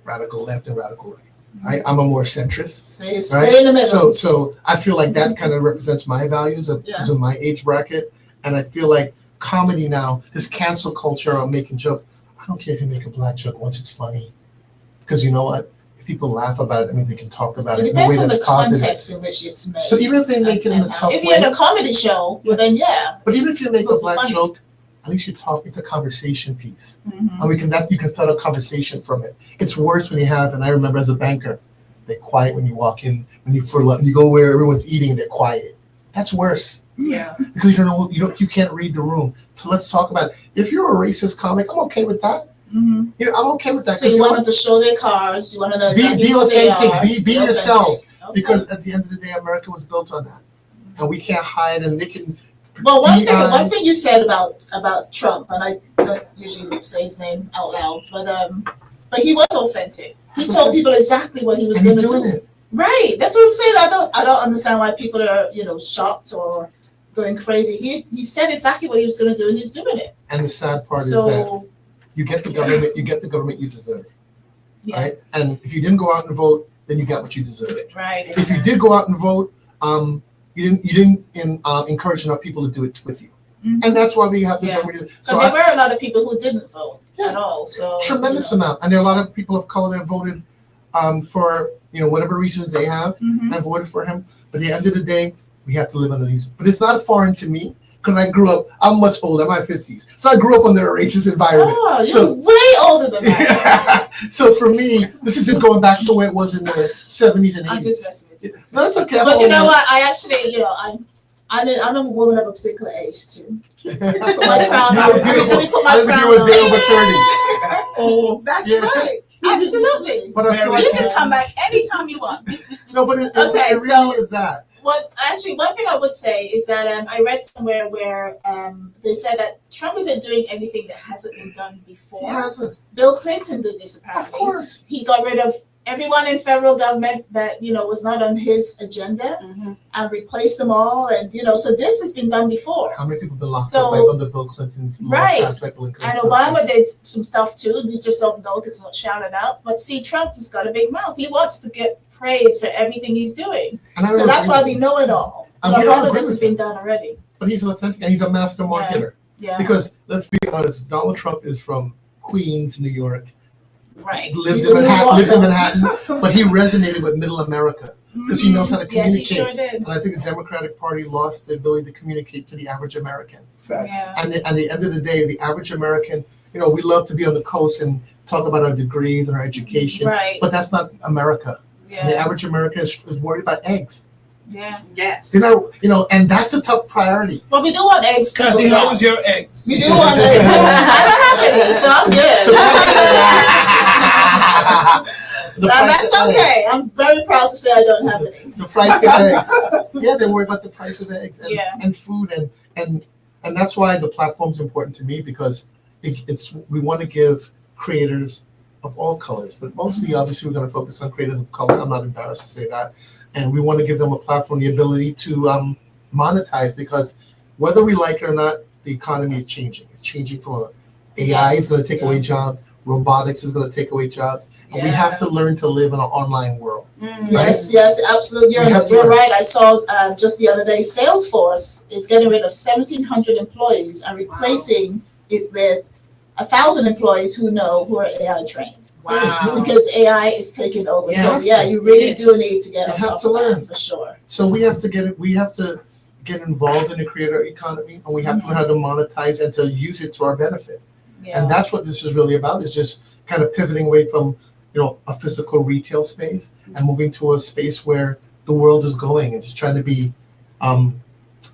radical left and radical right. I'm a more centrist. Stay Right? in the middle. So I feel like that kind of represents my values because of my age bracket. And I feel like comedy now, this cancel culture of making jokes, I don't care if you make a black joke once it's funny. Because you know what? If people laugh about it, that means they can talk about It it in a way depends on that's the positive. context in which it's made. But even if they make it in a tough If way. you're in a comedy show, well then yeah. But even if you make a Supposed to be black funny. joke, at least you talk, it's a conversation piece. Mhm. And you can start a conversation from it. It's worse when you have, and I remember as a banker, they're quiet when you walk in, when you go where everyone's eating and they're quiet. That's worse. Yeah. Because you can't read the room. So let's talk about it. If you're a racist comic, I'm okay with that. Mhm. I'm okay with that. So you want them to show their cars, you want them to Be who they authentic, are, be yourself. Okay. Because at the end of the day, America was built on that. And we can't hide and they can Well, one thing you said about Trump, and I don't usually say his name out loud, but he was authentic. He told people exactly what he was going to do. it. Right. That's what I'm saying. I don't understand why people are shocked or going crazy. He said exactly what he was going to do, and he's doing it. And the sad part is that you get the government you deserve. Yeah. Right? And if you didn't go out and vote, then you got what you deserve. Right. If you did go out and vote, you didn't encourage enough people to do it with you. Mhm. And that's why we have the Yeah. government. So there were a lot of people who didn't vote at all. So tremendous amount. And there are a lot of people of color that voted for whatever reasons they have. Mhm. I voted for him. But at the end of the day, we have to live under these. But it's not foreign to me because I grew up. I'm much older. I'm in my 50s, so I grew up under a racist environment. Oh, you're So way older than that. so for me, this is just going back to where it was in the 70s and 80s. I'm just messing with you. No, it's okay. But you know what? I actually, I'm a woman of a particular age too. Put my crown on. Let me put my crown You were on. day over 30. Oh, that's Yeah. right. Absolutely. But I feel You like can come back anytime you want. no, but it Okay, really so- is that. One thing I would say is that I read somewhere where they said that Trump isn't doing anything that hasn't been done He before. hasn't. Bill Clinton did this Of apparently. course. He got rid of everyone in federal government that was not on his agenda Mhm. and replaced them all, and so this has been done before. How many people have been locked So- up under Bill Clinton's laws Right. passed by Bill Clinton? And Obama did some stuff too. We just don't know because it's not shouted out. But see, Trump has got a big mouth. He wants to get praise for everything he's doing. And I So don't that's agree why with we him. know it all. And But we a don't lot of agree this has with been him. done already. But he's authentic and he's a master marketer. Yeah. Because let's be honest, Donald Trump is from Queens, New York. Right. Lived He's in a New Manhattan, Yorker. but he resonated with Middle America because he knows how to Yes, he communicate. sure did. And I think the Democratic Party lost the ability to communicate to the average American. Yeah. And at the end of the day, the average American, we love to be on the coast and talk about our degrees and our education, Right. but that's not America. And the Yeah. average American is worried about eggs. Yeah. Yes. And that's the top priority. Well, we do want eggs. to Cazzy, go how down. was your eggs? We do want eggs. I don't have any, so I'm good. The Now, price that's of eggs. okay. I'm very proud to say I don't have any. The price of eggs. Yeah, they worry about the price of eggs and, Yeah. and food and that's why the platform's important to me because we want to give creators of all colors, but mostly obviously we're going to focus on creators of color. I'm not embarrassed to say that, and we want to give them a platform, the ability to monetize because whether we like it or not, the economy is changing. It's changing from AI is going to take away jobs. Robotics is going to take away jobs. And we have to learn to live in an online world. Yes, absolutely. You're right. I saw just the other day, Salesforce is getting rid of 1,700 employees and replacing it with 1,000 employees who are AI trained. Wow. Because AI is taking over. Yeah. So yeah, you really Yes. do need to get You on have top to of learn. that for sure. So we have to get involved in the creator economy, and we have to learn how to monetize and to use it to our benefit. Yeah. And that's what this is really about, is just kind of pivoting away from, a physical retail space and moving to a space where the world is going and just trying to be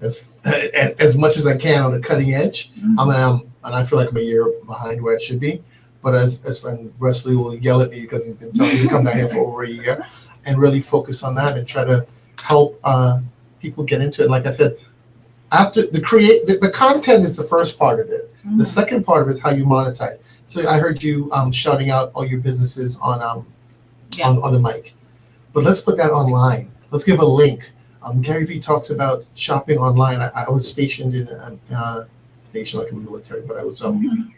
as much as I can on the cutting edge. And I feel like I'm a year behind where I should be. But as friend Wesley will yell at me because he's been telling me to come down here for over a year and really focus on that and try to help people get into it. Like I said, after the content is the first part of it. The second part of it is how you monetize. So I heard you shouting out all your businesses on the mic, but let's put that online. Let's give a link. Gary Vee talks about shopping online. I was stationed in station like a military, but I was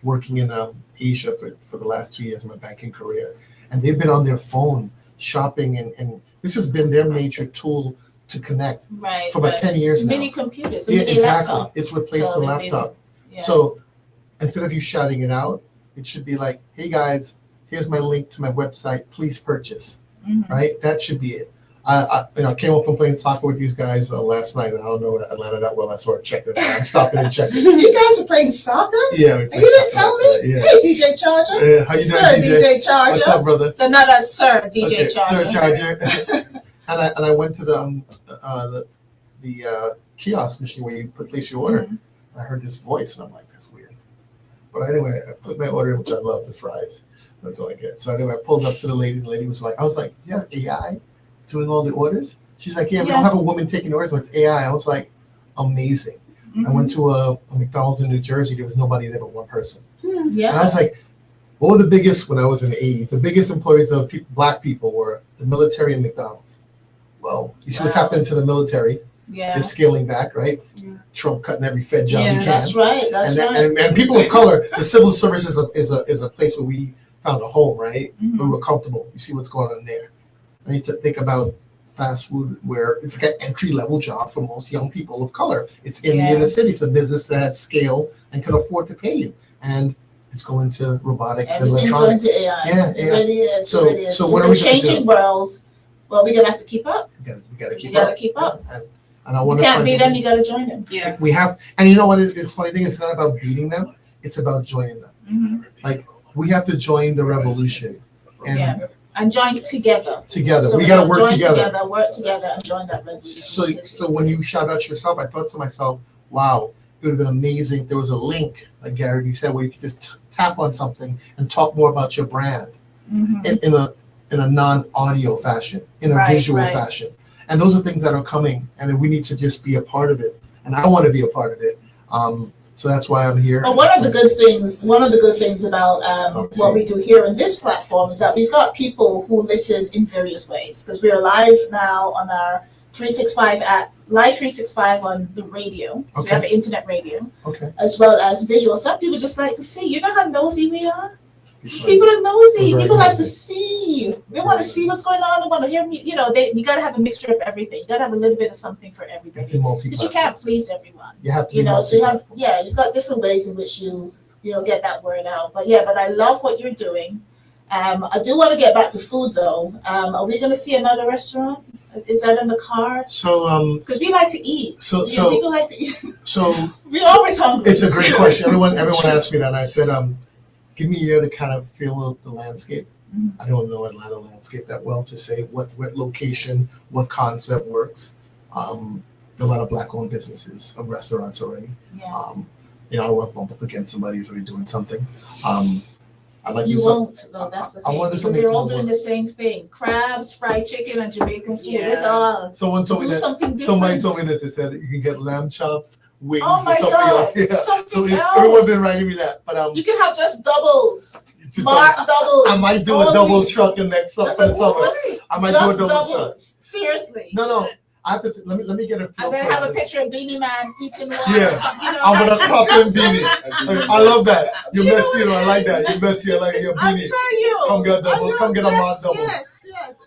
working in Asia for the last 2 years of my banking career, and they've been on their phone shopping, and this has been their major tool to connect Right. for about 10 years now. Mini computers, Yeah, mini exactly. laptop. It's replaced So the they've been- laptop. Yeah. So instead of you shouting it out, it should be like, hey guys, here's my link to my website, please purchase. Mhm. Right? That should be it. I came up from playing soccer with these guys last night, and I don't know Atlanta that well. I saw Checkers. I'm stopping in Checkers. You guys are playing soccer? Yeah, we And played you didn't soccer tell last me? night. Hey, DJ Charger. Yeah. How you Sir, doing, DJ? DJ Charger. What's up, brother? It's another Sir, DJ Okay, Charger. Sir Charger. and I went to the kiosk machine where you place your order, Mhm. and I heard this voice, and I'm like, that's weird. But anyway, I put my order in, which I love, the fries. That's all I get. So anyway, I pulled up to the lady. The lady was like, I was like, yeah, AI doing all the orders. She's like, yeah, we don't have a woman taking orders, but it's AI. I was like, amazing. I went to a McDonald's in New Jersey. There was nobody there but one person. Yeah. And I was like, what were the biggest, when I was in the 80s, the biggest employees of black people were the military and McDonald's. Well, you see what's Wow. happened to the military. Yeah. They're scaling back, right? Yeah. Trump cutting every Fed job Yeah, he can. That's right. That's and, right. and people of color, the civil service is a place where we found a home, right? Mhm. Where we're comfortable. You see what's going on there. I need to think about fast food, where it's like an entry level job for most young people of color. It's in the Yeah. inner city. It's a business that has scale and can afford to pay you. And it's going to robotics and Everything's going electronics. to AI. Yeah, It yeah. really is. So- it really is. so what are It's we a gonna do? changing world. Well, we're gonna have to keep up. We gotta keep You gotta up. keep up. And I You want to can't beat them. You gotta join them. Yeah. We have, and you know what? It's funny thing. It's not about beating them. It's about joining them. Mhm. We have to join the revolution, and Yeah. And join together. together So we got to gotta work join together. work together, and join that revolution. So when you shout out yourself, I thought to myself, wow, it would have been amazing if there was a link, like Gary Vee said, where you could just tap on something and talk more about your brand Mhm. in a non-audio fashion, in a Right, visual right. fashion. And those are things that are coming, and we need to just be a part of it. And I want to be a part of it. So that's why I'm here. But one of the good things about what we do here in this platform is that we've got people who listen in various ways, because we are live now on our 365 at Live 365 on the radio. So we have an internet radio, Okay. as well as visual. Some people just like to see. You know how nosy we are? People are nosy. Very People like to nosy. see. They want to see what's going on. They want to hear me. You got to have a mixture of everything. You got to have a little bit of something for You have everybody. to Because you multi-platform. can't please everyone. You have to be So you have, multi-platform. you've got different ways in which you get that word out. But I love what you're doing. I do want to get back to food though. Are we going to see another restaurant? Is that in the cards? So Because we like to eat. so People like to eat. so We're always hungry. it's a great question. Everyone asked me that. And I said, give me a year to kind of feel the landscape. Mhm. I don't know Atlanta landscape that well to say what location, what concept works. A lot of black-owned businesses, restaurants already. Yeah. I want to bump up against somebody who's already doing something. I like You these- won't, though. That's the I thing. wanna do Because something they're all small. doing the same thing: crabs, fried chicken, and Jamaican food. Yeah. It's all Someone told me do that. something different. Somebody told me this. They said you can get lamb chops, wings, Oh or my something God, else. Yeah. something So else. everyone's been writing me that, but You can have just doubles. just Mark doubles. I might do a Only. double truck in next summer. That's For the a summer. right. I might Just do a double truck. doubles. Seriously. No. I have to let me get a feel And then for have a it. picture of Beanie Man eating one. Yeah. Or something, I'm gonna crop and beanie. I love that. You're You know messy, I like that. You're messy, I like your I'm beanie. telling you. Come get double. I love- Come get a yes, mod double. Yes.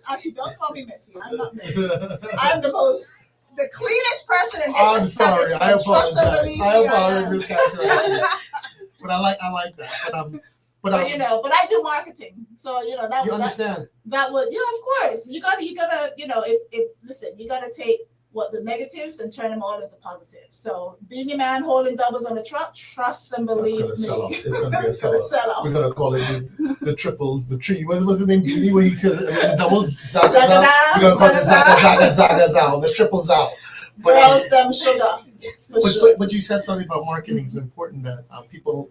Actually, don't call me messy. I'm not messy. I'm the cleanest person in this I'm sorry. establishment. I Trust and apologize. believe I me, apologize, am. mischaracterization. But I like that. But But I do marketing, so that you understand. that would of course you gotta if listen, you gotta take what the negatives and turn them all into positives. So Beanie Man holding doubles on the truck, trust and That's believe gonna me. sell out. It's gonna be a It's gonna sellout. sell out. We're gonna call it the triples, the tree. What was the name? Beanie, where he said double zaga Zaga zaga. da, We're gonna call it zaga zaga zaga zaga. The triples out. But, Girls, them sugar. For sure. but you said something about marketing is important that people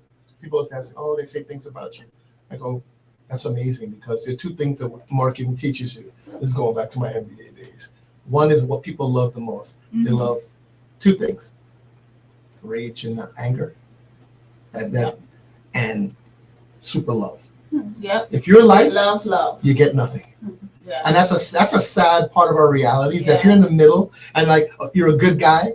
ask, oh, they say things about you. I go, that's amazing because there are two things that marketing teaches you. This is going back to my MBA days. One is what people love the most. They Mhm. love two things: rage and anger, and super love. Yep. If you're liked, Love. you get nothing. Yeah. And that's a sad part of our reality is that if Yeah. you're in the middle and you're a good guy,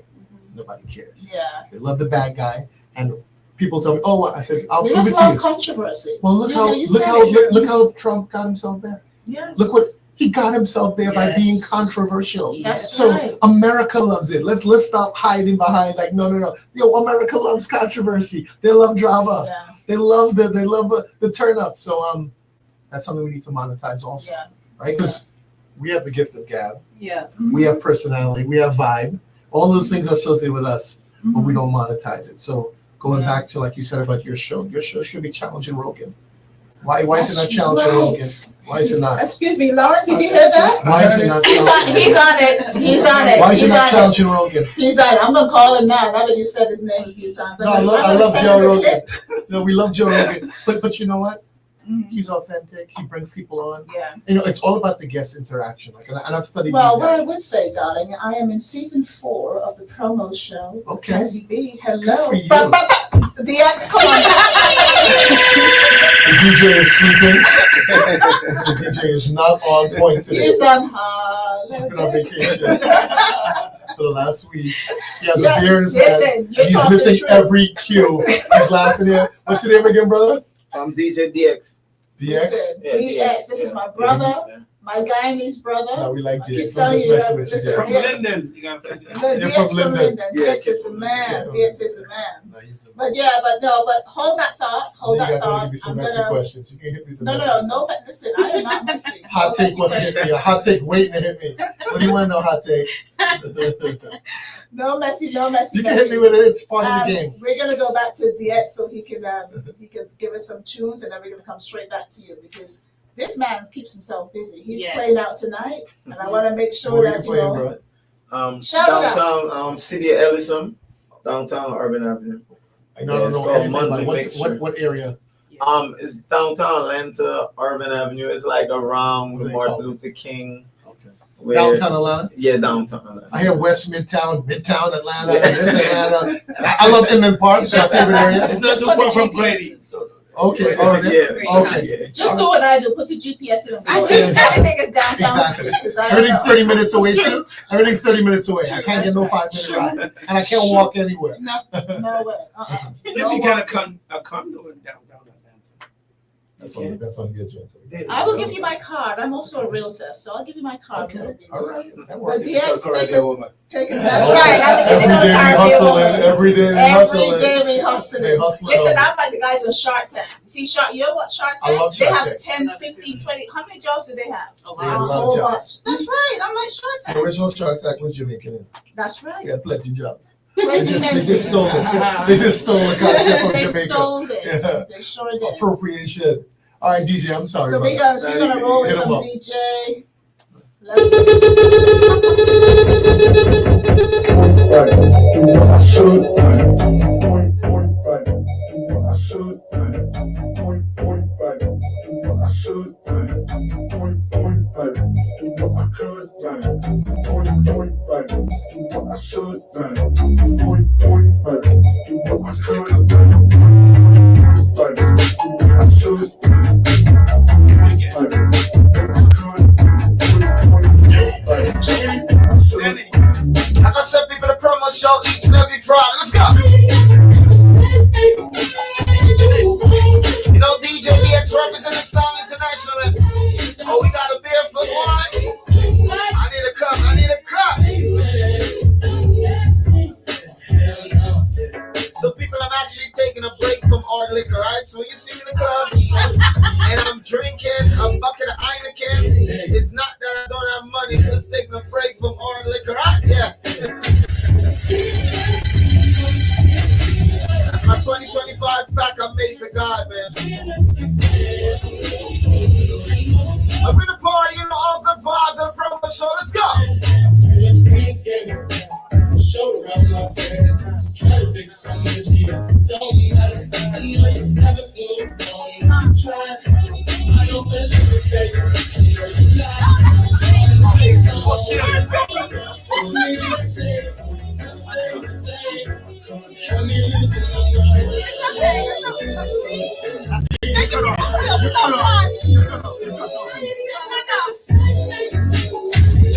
nobody cares. Yeah. They love the bad guy, and people tell me, "Oh, I said I'll We prove just it to love you." controversy. Well, look how Trump got himself there. Yes. Look what He got himself there by being Yes. controversial. That's So right. America loves it. Let's stop hiding behind like no. Yo, America loves controversy. They love drama. Yeah. They love the turn up. So that's something we need to monetize also, Yeah. right? Because we have the gift of gab, Yeah. we have personality, we have vibe. All those things are associated with us, but we don't monetize it. So going Yeah. back to like you said about your show should be challenging Rogan. Why is it not That's challenging right. Rogan? Why is it not? Excuse me, Lauren, did you hear that? Why is it not He's on challenging? it. He's on it. Why is it He's not on it. challenging Rogan? He's on it. I'm gonna call him now. Now that you said his name a few times. No, I love Joe Rogan. No, we love Joe Rogan. But you know what? He's authentic. He brings people on. Yeah. You know, it's all about the guest interaction. Like, and I've studied Well, these what I guys. would say, darling, I am in season 4 of the promo show. Okay. Cazzy Bee, Good hello. for you. The ex, come on. The DJ is sleeping. The DJ is not on point today. He's on He's been on holiday. vacation for the last week. He has Yeah, a beer in his hand. listen, you're He's talking missing truth. every cue. He's laughing here. What's your name again, brother? I'm DJ DX. DX? Listen, Yeah, DX, this is my brother, my Guyanese brother. No, we like I keep DX. I'm telling just you, messing with you. listen, there. From yeah. Linden. You got to No, You're DX from from Linden. Linden. Yeah. DX is the man. Yeah. DX is the man. No, you- But hold that thought. Hold You that guys want to thought. give me some I'm messy gonna. questions. You can hit me with the No, messy no. Listen, I am not messy. Hot No take messy wasn't hit me. A hot take waiting to hit me. What do you want to know, hot take? No messy. No messy. You can hit me with it. It's part of the game. We're gonna go back to DX so he can give us some tunes, and then we're gonna come straight back to you because this man keeps himself busy. He's Yes. playing out tonight, and I want to make sure What are you that playing, bro? Shout it out. Downtown City of Ellison, downtown Urban Avenue. I don't it's know called anything about Monthly it. Mixture. What area? It's downtown Atlanta, Urban Avenue. It's like around What do the they call Martin it? Luther King. Okay. Where, Downtown Atlanta? Yeah, downtown Atlanta. I hear West Midtown Atlanta, this Atlanta. I love Inland Park. It's my favorite area. It's not too far from Brady. So Okay. Oh, Okay. yeah. Okay. Just do what I do. Put your GPS in. I do. Everything is downtown. Exactly. Because I Everything's don't know. 30 minutes away too. Everything's 30 minutes away. I can't get no 5-minute ride, and I can't walk anywhere. No way. if No you way. got a condo in downtown Atlanta. That's on the agenda. I will give you my card. I'm also a realtor, so I'll give you my card. Okay. All right. That But works. DX, take it. Oh, That's right. I'm a Every typical day we car hustling. dealer. Every day we Every hustling. day we They hustling. hustling. Listen, I'm like the guys on Shark Tank. See, you know what Shark I Tank? love They Shark have Tank. 10, 15, 20. How many jobs do they have? Oh, They A have a lot of whole jobs. bunch. That's right. I'm like Shark The Tank. original Shark Tank was Jamaican. That's right. They had plenty of jobs. Plenty They just plenty. stole it. They just stole the concept from They Jamaica. stole this. Yeah. They sure did. Appropriation. All right, DJ, I'm sorry. So brother. we're gonna roll with Hit 'em some up. DJ. Danny, I got some people to promo show each and every Friday. Let's go. You know, DJ DX representing Song International. Oh, we got a beer for one. I need a cup. I need a cup. So people, I'm actually taking a break from hard liquor, right? So when you see me in the club and I'm drinking a bucket of Heineken, it's not that I don't have money, just taking a break from hard liquor, right? Yeah. That's my 2025 pack I made to God, man. I'm in the party, you know, all good vibes and promo show. Let's go.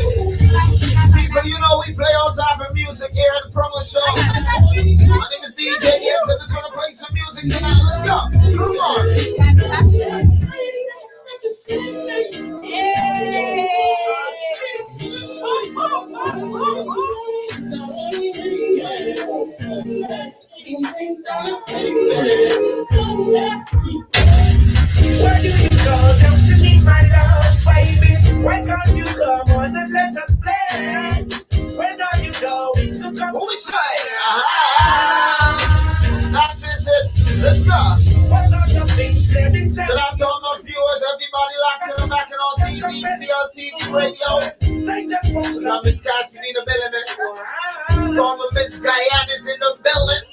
People, you know we play all type of music here at the promo show. My name is DJ Yes, so just wanna play some music tonight. Let's go. Come on. Where do you go? Don't you need my love, baby? Why can't you come on and let us play? Where do you go? To come. Who we say? That is it. Let's go. What are the things they've been Shout telling? out to all my viewers, everybody locked in back on TV, CLTV radio. They just won't We stop. got Miss Cazzy Bee in the building, man. Former Miss Guyana's in the building.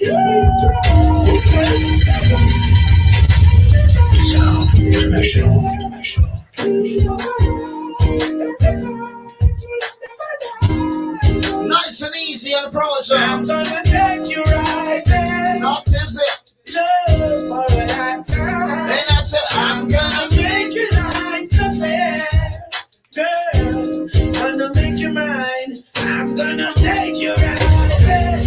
Nice and easy on the promo show. I'm gonna take you right there. Not is it. Love for a lifetime. And I said, I'm gonna Make you like something, girl. Gonna make you mine. I'm gonna take you right there.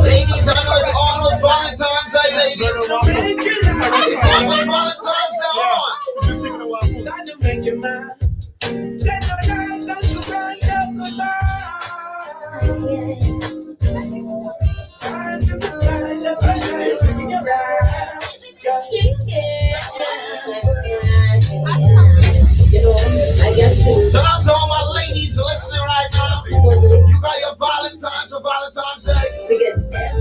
Ladies, I know it's almost Valentine's Day, ladies. Make you like It's almost Valentine's Day on. gonna make you mine. Let no girl, don't you run down the Stars in the sky, the fire in your Shout out to all my ladies listening right now. You got your Valentine's or Valentine's Day.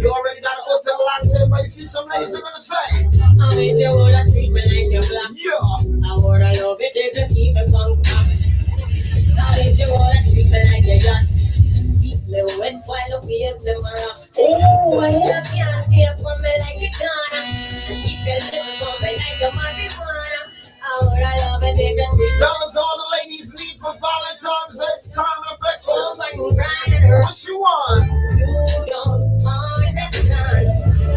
You already got an hotel locked in, but you see some ladies are gonna say, I wish you woulda treat me like your black. yeah. I woulda love it if you keep it on top. I wish you woulda treat me like your yacht. Keep me wet while the waves them rock. Why you can't stay for me like you gonna? And keep your lips for me like your marijuana. I woulda love it if you treat me. Fellas, all the ladies need for Valentine's Day. It's time and affection. Nobody crying or What you want? you don't understand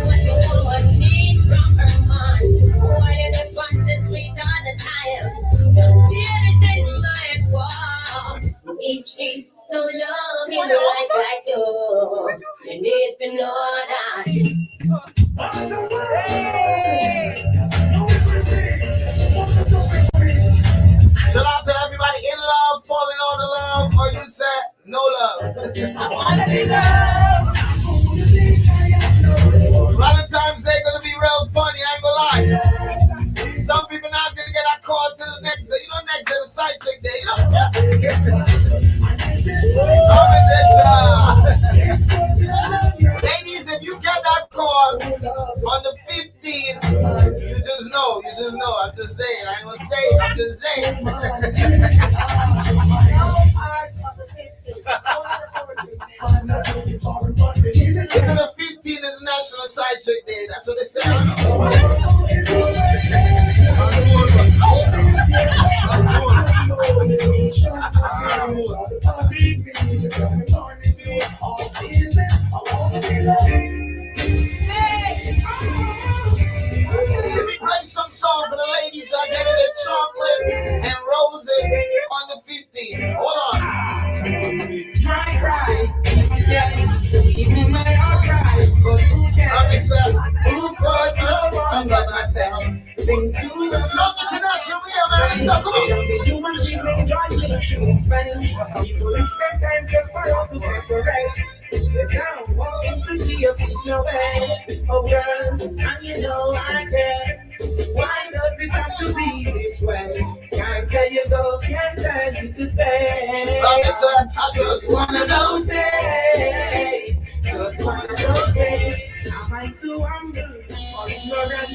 what you would need from her man. Why you live on the street all the time? Just feel it in my wall. These streets don't love me like I do. You need to know that. Shout out to everybody in love, falling on the love, or you said no love. I wanna be loved. Valentine's Day gonna be real funny, I ain't gonna lie. Some people not gonna get a call to the next day. You know, next day the side chick day. You know. Ladies, if you get that call on the 15th, you just know. I'm just saying. I ain't gonna say it. I'm just saying. It's the 15th International Side Chick Day. That's what they say. Let me play some song for the ladies that get the chocolate and roses on the 15th. Hold on. Cry. Even my heart cry. But who cares? Who thought you I'm about by myself. things to the Song international, yeah, man. Let's go. Come on. The human being enjoy connection friends. People expect time just for us to separate. They can't walk in to see us reach no way. Oh girl, and you know I care. Why does it have to be this way? Can't tell you go, can't tell you to stay. I just One of those days, just one of those days. Am I too humble or ignorant?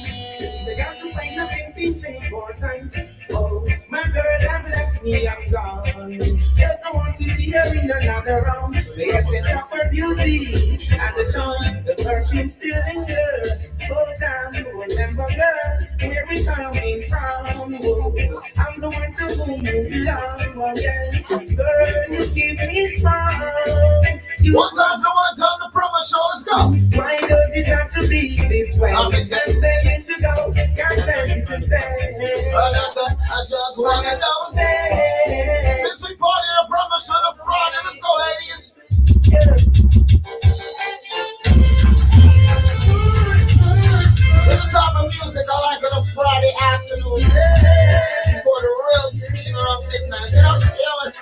They got to find nothing seems important. Oh, my girl have left me, I'm gone. Yes, I want to see her in another round. They set up her beauty and the charm, the perfume still linger. Oh, damn, you remember, girl, where we coming from? Oh, I'm the one to whom you belong. Again, girl, you give me smile. one time, the promo show. Let's go. Why does it have to be this way? I'm Can't tell you to go, can't tell you to stay. I just wanna know. Since we party the promo show the Friday, let's go, ladies. This the type of music I like on a Friday afternoon. Before the real steamer of midnight. You know what?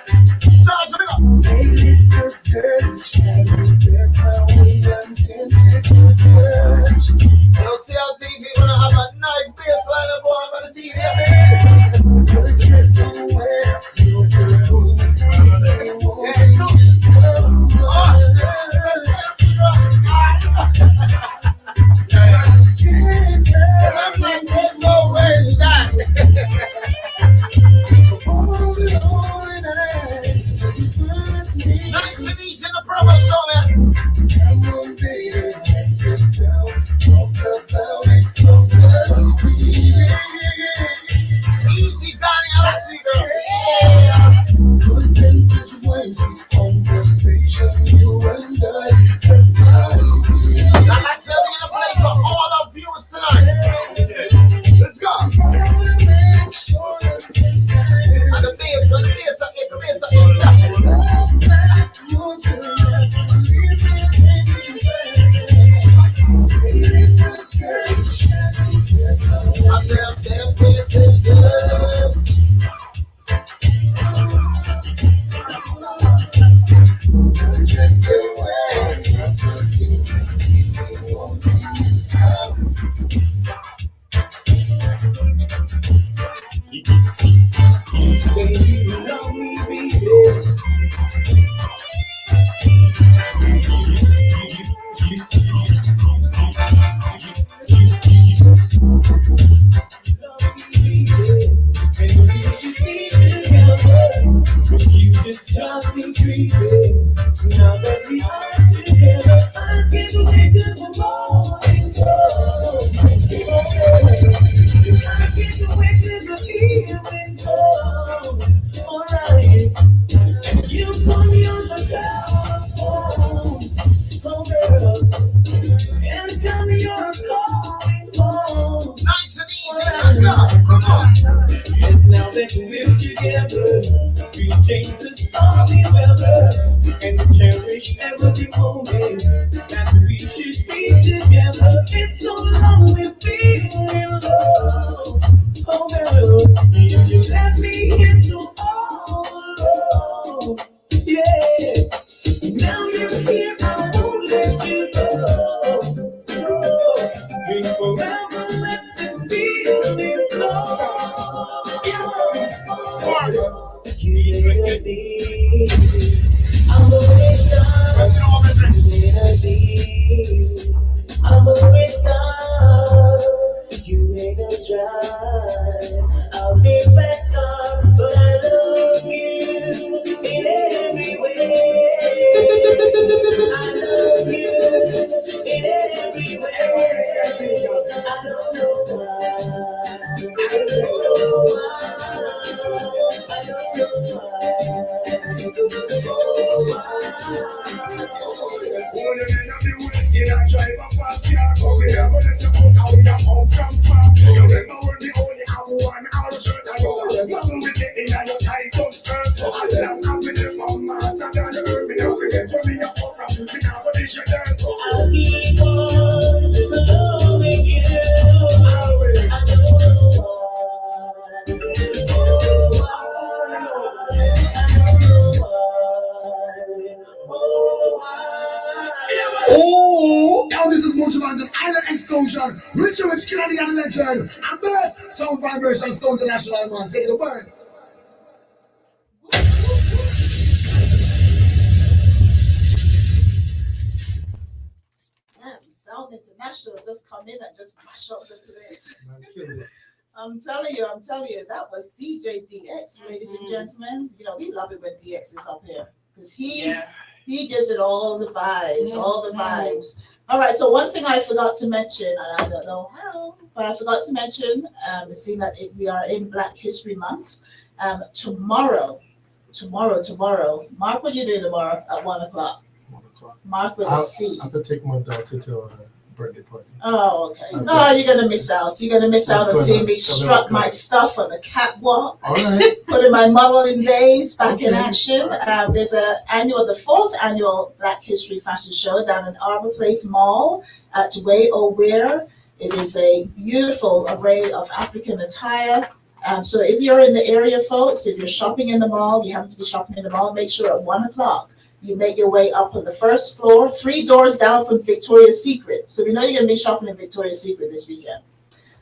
Charge me up. Hey, little girl, That's how we intended to touch. You don't see on TV when I have a nice baseline of on the TV. You're kissing where you perfume. They want you so much. I'm like, there's no way that. Nice and easy in the promo show, man. Come on, baby, let's sit down, talk about it closer. Easy, Dani, I see, girl. Good vintage Wednesday conversation, you and I. That's how we feel. Now, like I said, we're gonna play for all our viewers tonight. Let's go. Make sure that this time And the bass, and the bass, and the bass, and you're still there. Leave me yes, I'm damn. just away. You say you love me, baby. And we should be together, but you just drive me crazy. Now that we are together, I can't wait till the morning comes. I can't wait till the evening comes. Alright, you put me on the telephone, oh girl, and tell me you're calling home. Nice and easy, let's go. Come on. And now that we're together, we'll change the stormy weather and cherish every moment that we should be together. It's so long we've been in love. Oh, girl, you let me in so all alone. Yeah, now you're here, I won't let you go. And forever let this feeling flow. I'm always done. I'm always done. You ain't gonna try. I'll be fast gone, but I love you in every way. I love you in every way. I don't know why. I don't know why. I don't know why. You don't drive a fast car, but we never let you out how we have out from far. You remember when we only have one hour shirt and you nothing with it in your tight up skirt. As long as we live on Mars and down the earth, we never forget where we are from. We never dish your dirt. I'll keep on loving you. Always. I don't know why. Oh, now this is much about the island explosion. Richie Rich, Killer the legend. And best sound vibration, Stone International, man. Take it away. Damn, Sound International just come in and just mash up the place. I'm telling you, that was DJ DX, ladies and gentlemen. You know, we love it when DX is up here because he gives it all the vibes, all the vibes. All right, so one thing I forgot to mention, and I don't know how, but I forgot to mention, seeing that we are in Black History Month. Tomorrow, Mark, what are you doing tomorrow at 1 o'clock? 1 o'clock. Mark with a C. I have to take my daughter to a birthday party. Oh, okay. No, you're gonna miss out. You're gonna miss out on seeing me strut my stuff on the catwalk. All right. Putting my modeling days back in action. There's the 4th annual Black History Fashion Show down in Arbor Place Mall at Way O'Weir. It is a beautiful array of African attire. So if you're in the area, folks, if you're shopping in the mall, you happen to be shopping in the mall, make sure at 1 o'clock You make your way up on the first floor, 3 doors down from Victoria's Secret. So we know you're going to be shopping at Victoria's Secret this weekend.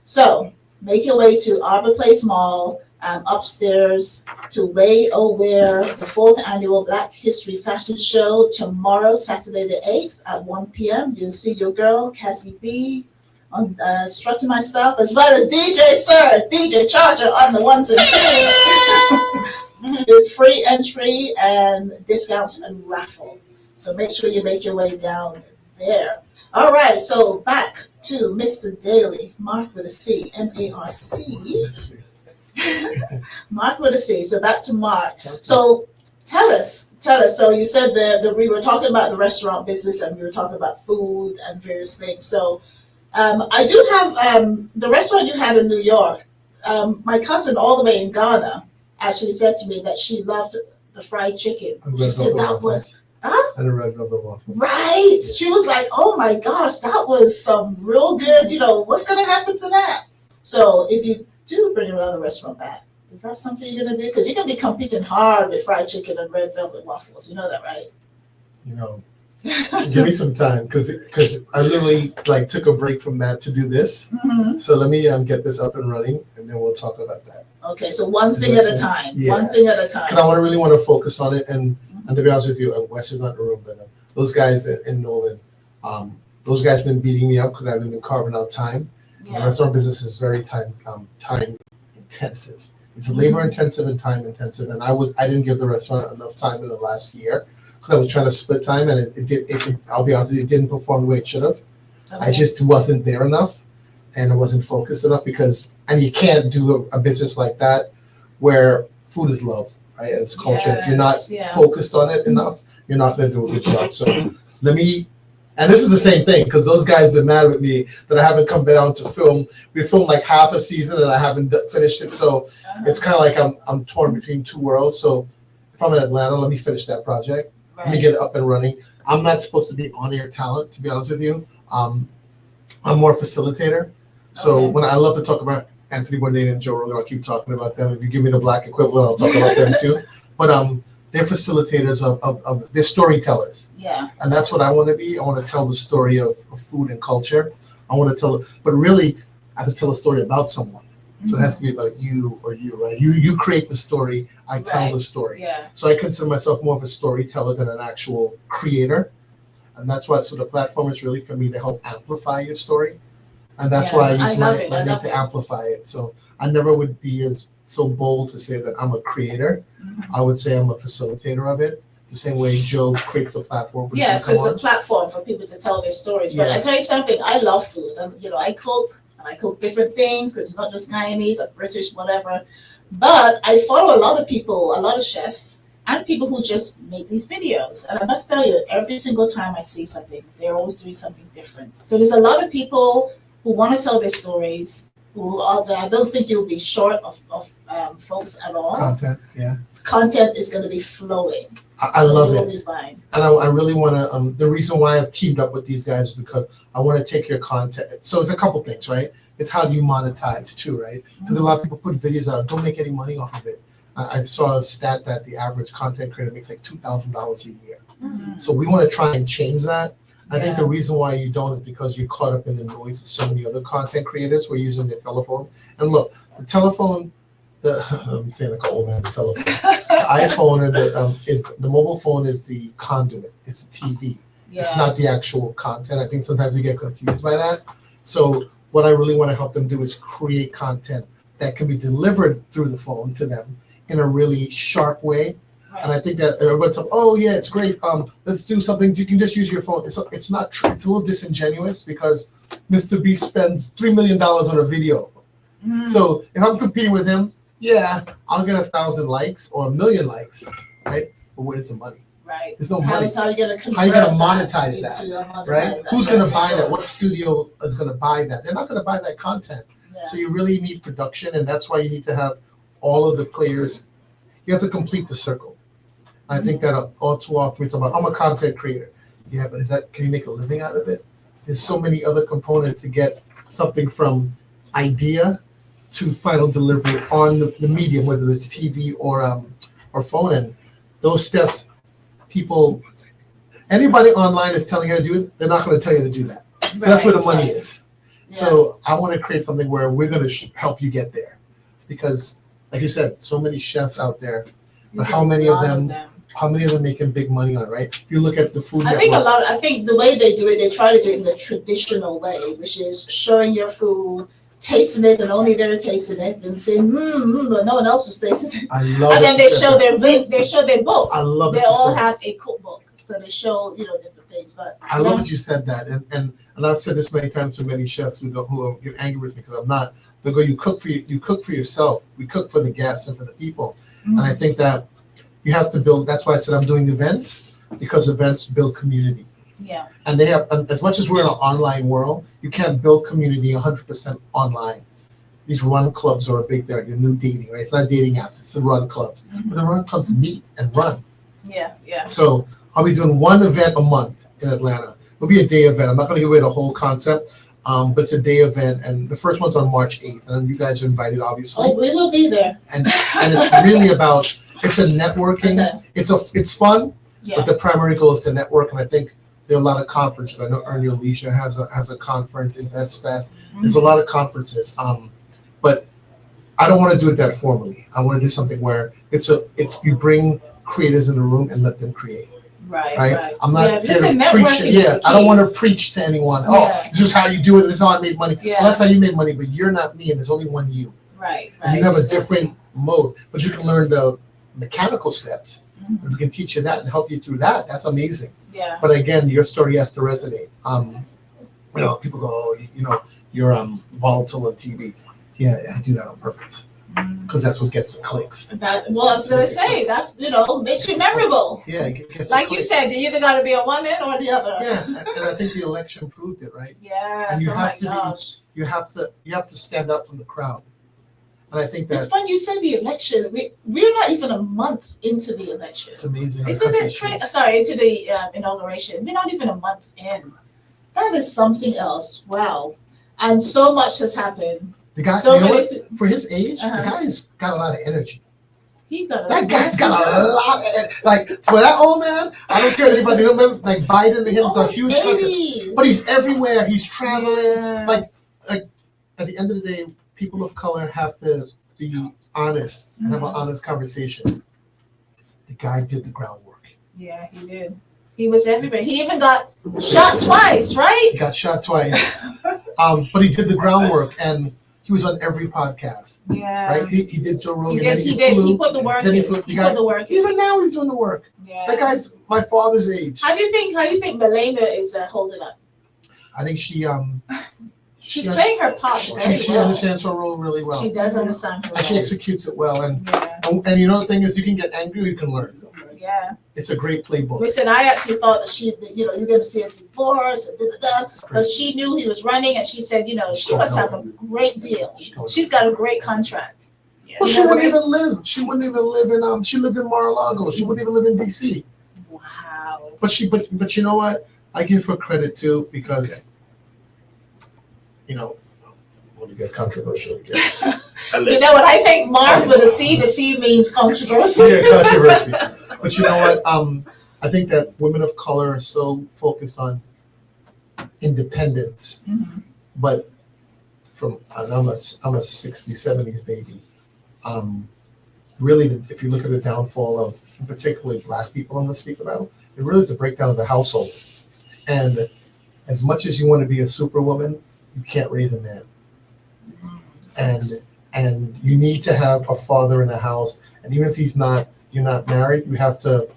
So make your way to Arbor Place Mall, upstairs to Way Oh Where, the 4th annual Black History Fashion Show tomorrow, Saturday the 8th at 1 p.m. You'll see your girl, Cazzy Bee, on strutting my stuff, as well as DJ Charger on the ones and twos. It's free entry and discounts and raffle. So make sure you make your way down there. All right, so back to Mr. Daly, Marc with a C, M-A-R-C. Marc with a C. So back to Marc. So tell us. So you said that we were talking about the restaurant business and we were talking about food and various things. So I do have the restaurant you had in New York. My cousin all the way in Ghana actually said to me that she loved the fried chicken. She said that was, and a red velvet waffle. right. She was like, oh my gosh, that was some real good, what's going to happen to that? So if you do bring another restaurant back, is that something you're going to do? Because you're going to be competing hard with fried chicken and red velvet waffles. You know that, right? Give me some time because I literally took a break from that to do this. Mm-hmm. So let me get this up and running, and then we'll talk about that. Okay, so one thing at a time. Yeah. One thing at a time. Because I really want to focus on it, and to be honest with you, Wes is not in the room, but those guys in Nolan, those guys have been beating me up because I've been carving out time. Yeah. The restaurant business is very time intensive. It's labor intensive and time intensive, and I didn't give the restaurant enough time in the last year because I was trying to split time, and I'll be honest with you, it didn't perform the way it should have. Okay. I just wasn't there enough, and I wasn't focused enough and you can't do a business like that where food is love, right? And it's culture. If you're not focused on it enough, you're not going to do a good job. So and this is the same thing because those guys have been mad with me that I haven't come down to film. We filmed like half a season and I haven't finished it. So it's kind of like I'm torn between two worlds. So if I'm in Atlanta, let me finish that project. Right. Let me get it up and running. I'm not supposed to be on-air talent, to be honest with you. I'm more facilitator. So when I love to talk about Anthony Bourdain and Joe Rogan, I'll keep talking about them. If you give me the black equivalent, I'll talk about them too. But they're facilitators of they're storytellers. Yeah. And that's what I want to be. I want to tell the story of food and culture. I want to tell but really I have to tell a story about someone. So it has to be about you or you, right? You create the story, I tell the story. Yeah. So I consider myself more of a storyteller than an actual creator. And that's why the platform is really for me to help amplify your story. And that's why I use my name to amplify it. So I never would be so bold to say that I'm a creator. Mm-hmm. I would say I'm a facilitator of it. The same way Joe creates the platform. Yeah, so it's the platform for people to tell their stories. But I tell you something, I love food. I cook, and I cook different things because it's not just Guyanese or British, whatever. But I follow a lot of people, a lot of chefs, and people who just make these videos. And I must tell you, every single time I see something, they're always doing something different. So there's a lot of people who want to tell their stories, who are there. I don't think you'll be short of folks at all. Content, yeah. Content is going to be flowing. I love it. Be fine. And I really want to, the reason why I've teamed up with these guys is because I want to take your content. So it's a couple things, right? It's how do you monetize too, right? Because a lot of people put videos out, don't make any money off of it. I saw a stat that the average content creator makes like $2,000 a year. Mm-hmm. So we want to try and change that. I think the reason why you don't is because you're caught up in the noise of so many other content creators who are using their telephone. And look, the telephone, I'm saying like an old man, the telephone. The iPhone and the mobile phone is the conduit. It's the TV. Yeah. It's not the actual content. I think sometimes we get confused by that. So what I really want to help them do is create content that can be delivered through the phone to them in a really sharp way. Right. And I think that everybody talks, oh yeah, it's great. Let's do something. You can just use your phone. It's not true. It's a little disingenuous because Mr. B spends $3 million on a video. Mm. So if I'm competing with him, yeah, I'll get 1,000 likes or 1 million likes, right? But where's the money? Right. There's no money. How are you going to monetize that? Right? Who's going to buy that? What studio is going to buy that? They're not going to buy that content. Yeah. So you really need production, and that's why you need to have all of the players. You have to complete the circle. I think that all too often we talk about, I'm a content creator. Yeah, but can you make a living out of it? There's so many other components to get something from idea to final delivery on the medium, whether it's TV or phone. And those steps, people, anybody online is telling you how to do it, they're not going to tell you to do that. That's where the money is. So I want to create something where we're going to help you get there, because, like you said, so many chefs out there, but how many of them making big money on it, right? If you look at the Food Network. I think the way they do it, they try to do it in the traditional way, which is showing your food, tasting it, and only they're tasting it, and saying, but no one else is tasting it. I love and it. then they show their book. I love it. They all have a cookbook, so they show different things. But I love that you said that, and I've said this many times to many chefs who get angry with me because I'm not. They go, you cook for yourself. We cook for the guests and for the people, and I think that you have to build. That's why I said I'm doing events, because events build community. Yeah. And they have, as much as we're in an online world, you can't build community 100% online. These run clubs are a big thing. The new dating, right? It's not dating apps, it's the run clubs. But the run clubs meet and run. Yeah. So I'll be doing one event a month in Atlanta. It'll be a day event. I'm not going to give away the whole concept, but it's a day event. And the first one's on March 8th. And you guys are invited, obviously. Oh, we will be there. And it's really about, it's a networking. Okay. It's fun, but the primary goal is to network. And I think there are a lot of conferences. I know Earn Your Leisure has a conference, Invest Fest. There's a lot of conferences. But I don't want to do it that formally. I want to do something where it's you bring creators in the room and let them create. Right. I'm not here to preach. I don't want to preach to anyone. This is how you do it. This is how I make money. Well, that's how you make money, but you're not me, and there's only one you. Right. And you have a different mode, but you can learn the mechanical steps. If we can teach you that and help you through that, that's amazing. Yeah. But again, your story has to resonate. People go, oh, you're volatile on TV. Yeah, I do that on purpose because that's what gets the clicks. I was gonna say that's makes you memorable. Yeah, it gets like you said, you either got to be on one end or the other. Yeah, and I think the election proved it, right? Yeah. And you have to stand out from the crowd. And I think it's fun you said the election. We're not even a month into the election. It's amazing. Isn't it? Sorry, into the inauguration. We're not even a month in. That is something else. Wow. And so much has happened. The guy, for his age, the guy's got a lot of energy. That guy's got a lot of energy. Like, for that old man, I don't care anybody remember, like Biden to him is a huge country. But he's everywhere. He's traveling. Yeah. Like at the end of the day, people of color have to be honest and have an honest conversation. The guy did the groundwork. Yeah, he did. He was everywhere. He even got shot twice, right? He got shot twice. But he did the groundwork, and he was on every podcast. Yeah. Right? He did Joe Rogan. He put the work in. He put the work in. Even now he's doing the work. Yeah. That guy's my father's age. How do you think Melania is holding up? I think she's playing her part very well. She understands her role really well. She does understand her role. And she executes it well. And the thing is, you can get angry or you can learn. Yeah. It's a great playbook. Listen, I actually thought that you're going to see a divorce, but she knew he was running, and she said, she must have a great deal. She's got a great contract. Well, she wouldn't even live. She wouldn't even live in. She lived in Mar-a-Lago. She wouldn't even live in DC. Wow. But you know what? I give her credit too because, when you get controversial again. You know what? I think Mark with a C. The C means controversy. Yeah, controversy. But you know what? I think that women of color are so focused on independence. Mm-hmm. But I'm a 60s, 70s baby. Really, if you look at the downfall of particularly Black people I'm going to speak about, it really is the breakdown of the household. And as much as you want to be a superwoman, you can't raise a man. And you need to have a father in the house. And even if you're not married, you have to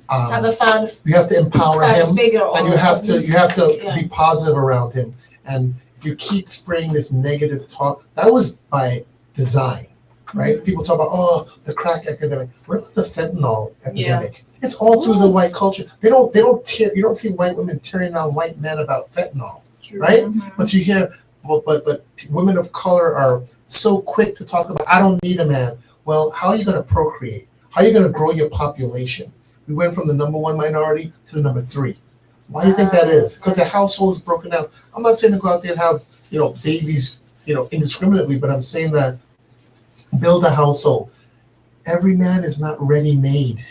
have a father. You have to empower him, and you have to yeah. be positive around him. And if you keep spraying this negative talk, that was by design, right? Mm-hmm. People talk about the crack epidemic. What about the fentanyl epidemic? Yeah. It's all through the white culture. They don't tear. You don't see white women tearing down white men about fentanyl, right? Mm-hmm. But you hear. But women of color are so quick to talk about, I don't need a man. Well, how are you going to procreate? How are you going to grow your population? We went from the number 1 minority to the number 3. Why do you think that is? Because the household is broken down. I'm not saying to go out there and have, babies, indiscriminately, but I'm saying that build a household. Every man is not ready-made.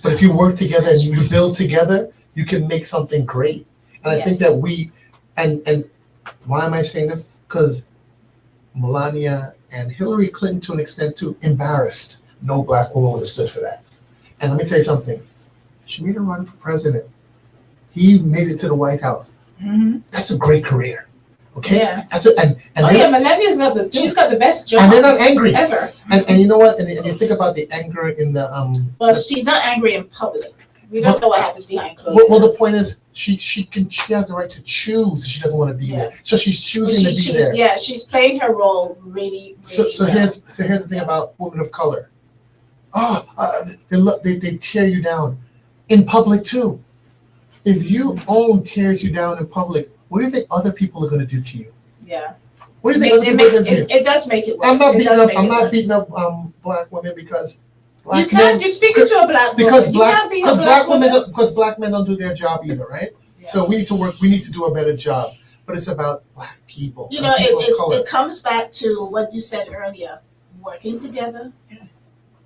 But if you work together and you build together, you can make something great. And I think that and why am I saying this? Because Melania and Hillary Clinton, to an extent too, embarrassed. No black woman would have stood for that. And let me tell you something. She made a run for president. He made it to the White House. That's a great career. Okay? Yeah. And Melania's she's got the best job. And they're not angry. Ever. And you know what? And you think about the anger in the Well, she's not angry in public. We don't know what happens behind closed doors. Well, the point is, she has the right to choose. She doesn't want to be there, so she's choosing to be there. Yeah, she's playing her role really. So well. here's the thing about women of color. They tear you down in public too. If you own tears you down in public, what do you think other people are going to do to you? Yeah. What do you think other people are going to do? It does make it worse. I'm not beating up black women because. You're speaking to a black woman. Because black men don't do their job either, right? Yeah. So we need to work. We need to do a better job. But it's about black people. You know, it comes back to what you said earlier: working together,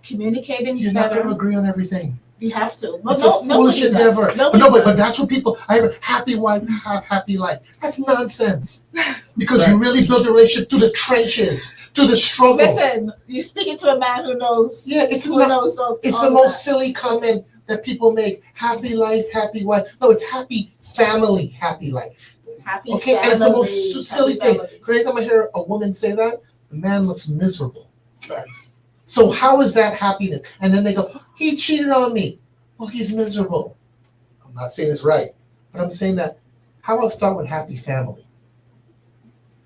communicating. You're not going to agree on everything. You have to. Well, it's a foolish endeavor. But that's what people. I have a happy wife, have happy life. That's nonsense. Because you really build a relationship through the trenches, through the struggle. Listen, you're speaking to a man who knows. Yeah, it's the most silly comment that people make. Happy life, happy wife. No, it's happy family, happy life. Happy okay, family, and it's the most silly thing. Because every time I hear a woman say that, the man looks miserable. Yes. So how is that happiness? And then they go, he cheated on me. Well, he's miserable. I'm not saying it's right, but I'm saying that. How about start with happy family?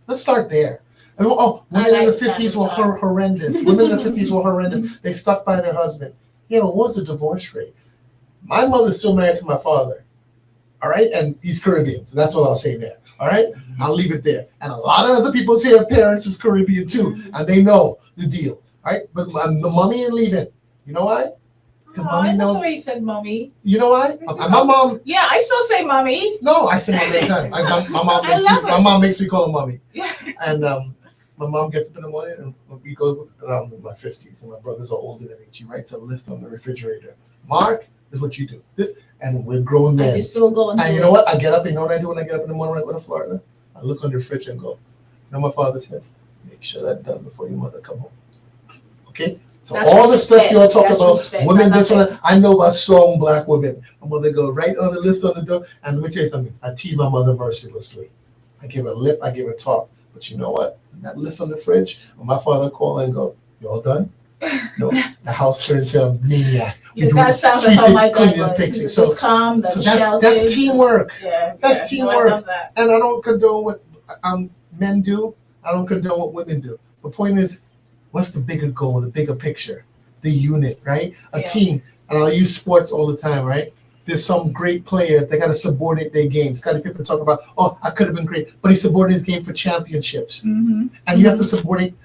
Let's start there. I mean, women in the 50s were horrendous. Women in the 50s were horrendous. They stuck by their husband. Yeah, but what's the divorce rate? My mother's still married to my father. All right? And he's Caribbean. So that's all I'll say there. All right? I'll leave it there. And a lot of other people's here parents is Caribbean too. And they know the deal. All right? But the mommy ain't leaving. You know why? Because mommy knows. The way you said mommy. You know why? My mom. Yeah, I still say mommy. No, I say mommy every time. My mom makes me call her mommy. Yeah. And my mom gets up in the morning and we go around in my 50s and my brothers are older than me. She writes a list on the refrigerator. Mark, this is what you do. And we're grown men. And still going. And you know what? I get up. You know what I do when I get up in the morning when I go to Florida? I look on the fridge and go, you know what my father says? Make sure that's done before your mother come home. Okay? So that's all the stuff you all talk about, women, this one, I know about strong black women. My mother go right on the list on the door. And let me tell you something. I tease my mother mercilessly. I give her lip, I give her talk. But you know what? That list on the fridge, when my father call and go, you all done? No, the house turned into a maniac. That sounds like how my dad was. So calm, that's teamwork. Yeah, that's teamwork. No, I love that. And I don't condone what men do. I don't condone what women do. The point is, what's the bigger goal, the bigger picture, the unit, right? A team. And I'll use sports all the time, right? There's some great players that got to subordinate their games. Got to people talk about, I could have been great, but he subordinates his game for championships. And you have to subordinate.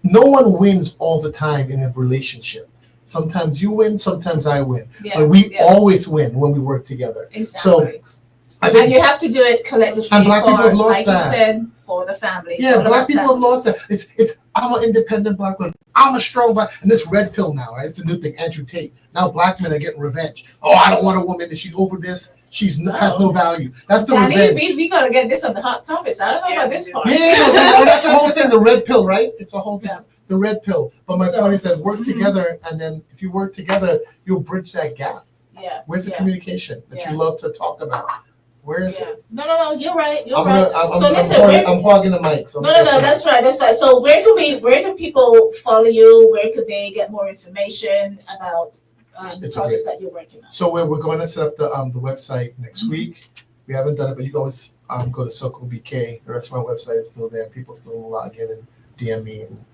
No one wins all the time in a relationship. Sometimes you win, sometimes I win. But we always win when we work together. Exactly. So, and you have to do it collectively. And black people have lost like that. You said, for the family. Yeah, black people have lost that. It's I'm an independent black woman. I'm a strong black. And this red pill now, right? It's a new thing. Andrew Tate. Now black men are getting revenge. I don't want a woman. She's over this. Has no value. That's the revenge. We gotta get this on the hot topics. I don't know about this part. Yeah, that's the whole thing. The red pill, right? It's a whole thing. Yeah. The red pill. But my point is that work together, and then if you work together, you'll bridge that gap. Yeah. Where's the communication that you love to talk about? Where is it? No, you're right. I'm hogging the mic. So no, that's right. So where can people follow you? Where could they get more information about the projects that you're working on? So we're going to set up the website next week. We haven't done it, but you can always go to Soko BK. The rest of my website is still there. People still log in and DM me, and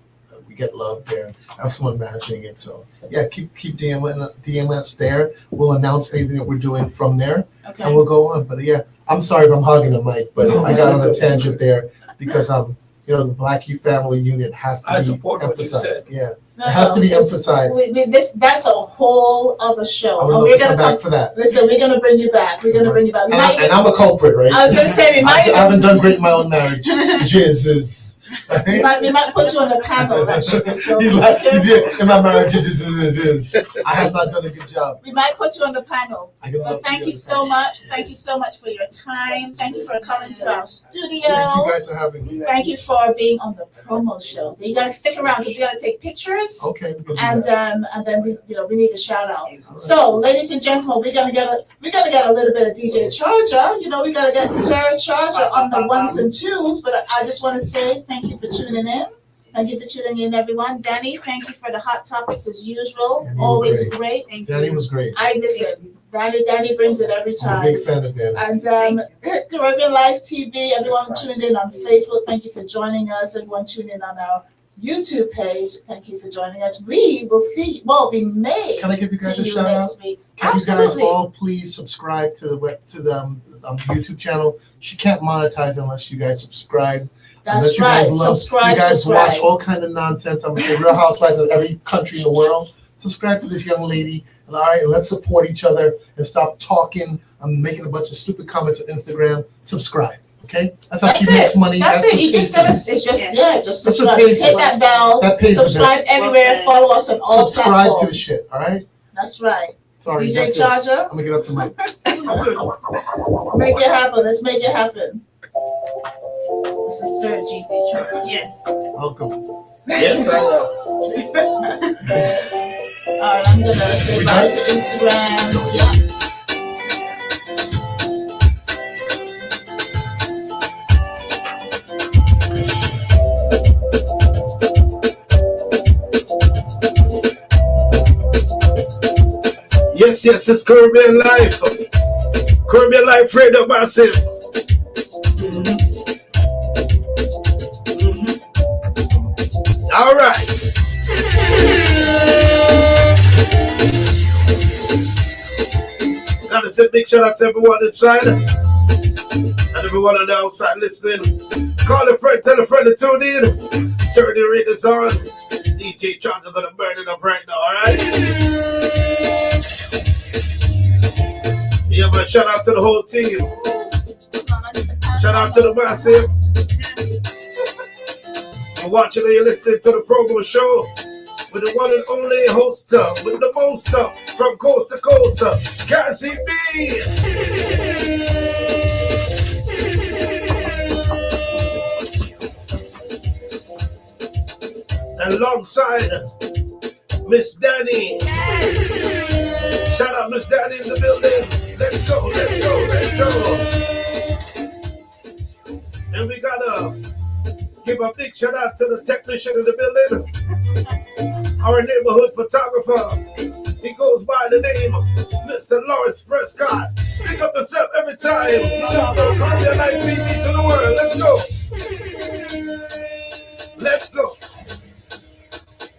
we get love there. I have someone managing it. So yeah, keep DM us there. We'll announce anything that we're doing from there, and we'll go on. But yeah, I'm sorry if I'm hogging the mic, but I got on a tangent there because the Black Youth Family Unit has to be emphasized. Yeah. It has to be emphasized. That's a whole other show. We're gonna come back for that. Listen, we're gonna bring you back. And I'm a culprit, right? I was gonna say I haven't done great in my own marriage. Jesus. We might put you on the panel. Actually. So He's like, in my marriage, is. I have not done a good job. we might put you on the panel. But thank you so much. Thank you so much for your time. Thank you for coming to our studio. Thank you guys for having me. Thank you for being on the promo show. You gotta stick around because we gotta take pictures. Okay. And then we need a shout out. So, ladies and gentlemen, we're gonna get a little bit of DJ Charger. We gotta get Sir Charger on the ones and twos. But I just want to say thank you for tuning in. Thank you for tuning in, everyone. Dani, thank you for the hot topics as usual. Danny Always great. Dani was great. I listen. Dani brings it every I'm a time. big fan of Dani. And Caribbean Live TV, everyone tuned in on Facebook, thank you for joining us. Everyone tuned in on our YouTube page, thank you for joining us. We will see. Well, we may. Can I give you guys a see you shout out? next week. Can Absolutely. you guys all please subscribe to the YouTube channel? She can't monetize unless you guys subscribe. That's right. Subscribe. You guys subscribe. watch all kind of nonsense. I'm gonna say Real Housewives of every country in the world. Subscribe to this young lady. And all right, and let's support each other and stop talking. I'm making a bunch of stupid comments on Instagram. Subscribe. Okay? That's how she makes money. That's it. You just gotta. It's just just subscribe. Hit that bell. That pays subscribe everywhere. Follow us on all subscribe platforms. to the shit. All right. That's right. Sorry. DJ Charger. I'm gonna get up the mic. Make it happen. Let's make it happen. This is Sir GC Charger. Yes. Welcome. Yes, I know. All right, I'm gonna say bye to Instagram. Yeah. Yes, it's Caribbean Life. Caribbean Life, Fredo Massive. All right. Gotta say big shout out to everyone inside and everyone on the outside listening. Call a friend, tell a friend to tune in. Turn the radios on. DJ Charles are gonna burn it up right now, alright? Yeah, but shout out to the whole team. Shout out to the Massive. You're watching and you're listening to the promo show with the one and only host with the most from coast to coast, Cazzy Bee. And alongside Miss Dani. Shout out Miss Dani in the building. Let's go, let's go, let's go. And we gotta give a big shout out to the technician in the building. Our neighborhood photographer. He goes by the name of Mr. Lawrence Prescott. Pick up yourself every time. Caribbean Live TV to the world. Let's go. Let's go.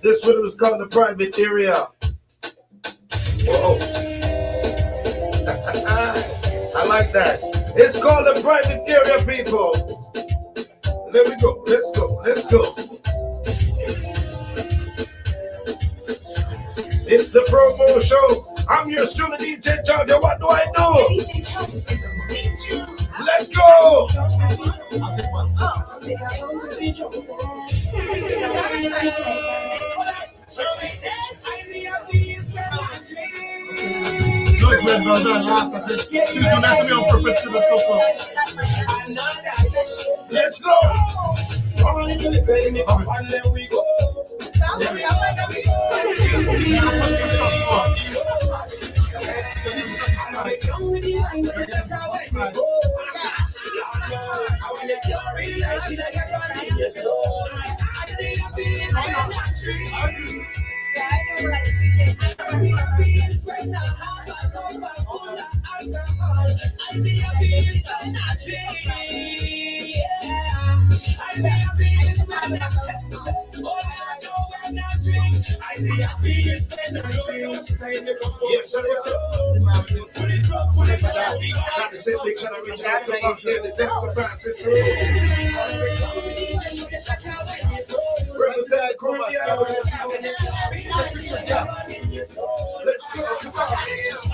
This one is called the private area. Whoa. I like that. It's called the private area, people. There we go. Let's go. Let's go. It's the promo show. I'm your student DJ Charger. What do I do? Let's go. Let's go. Yes, sir. Got to say big shout out to Marc Daly. Thanks for passing through. Represent Caribbean. Let's go.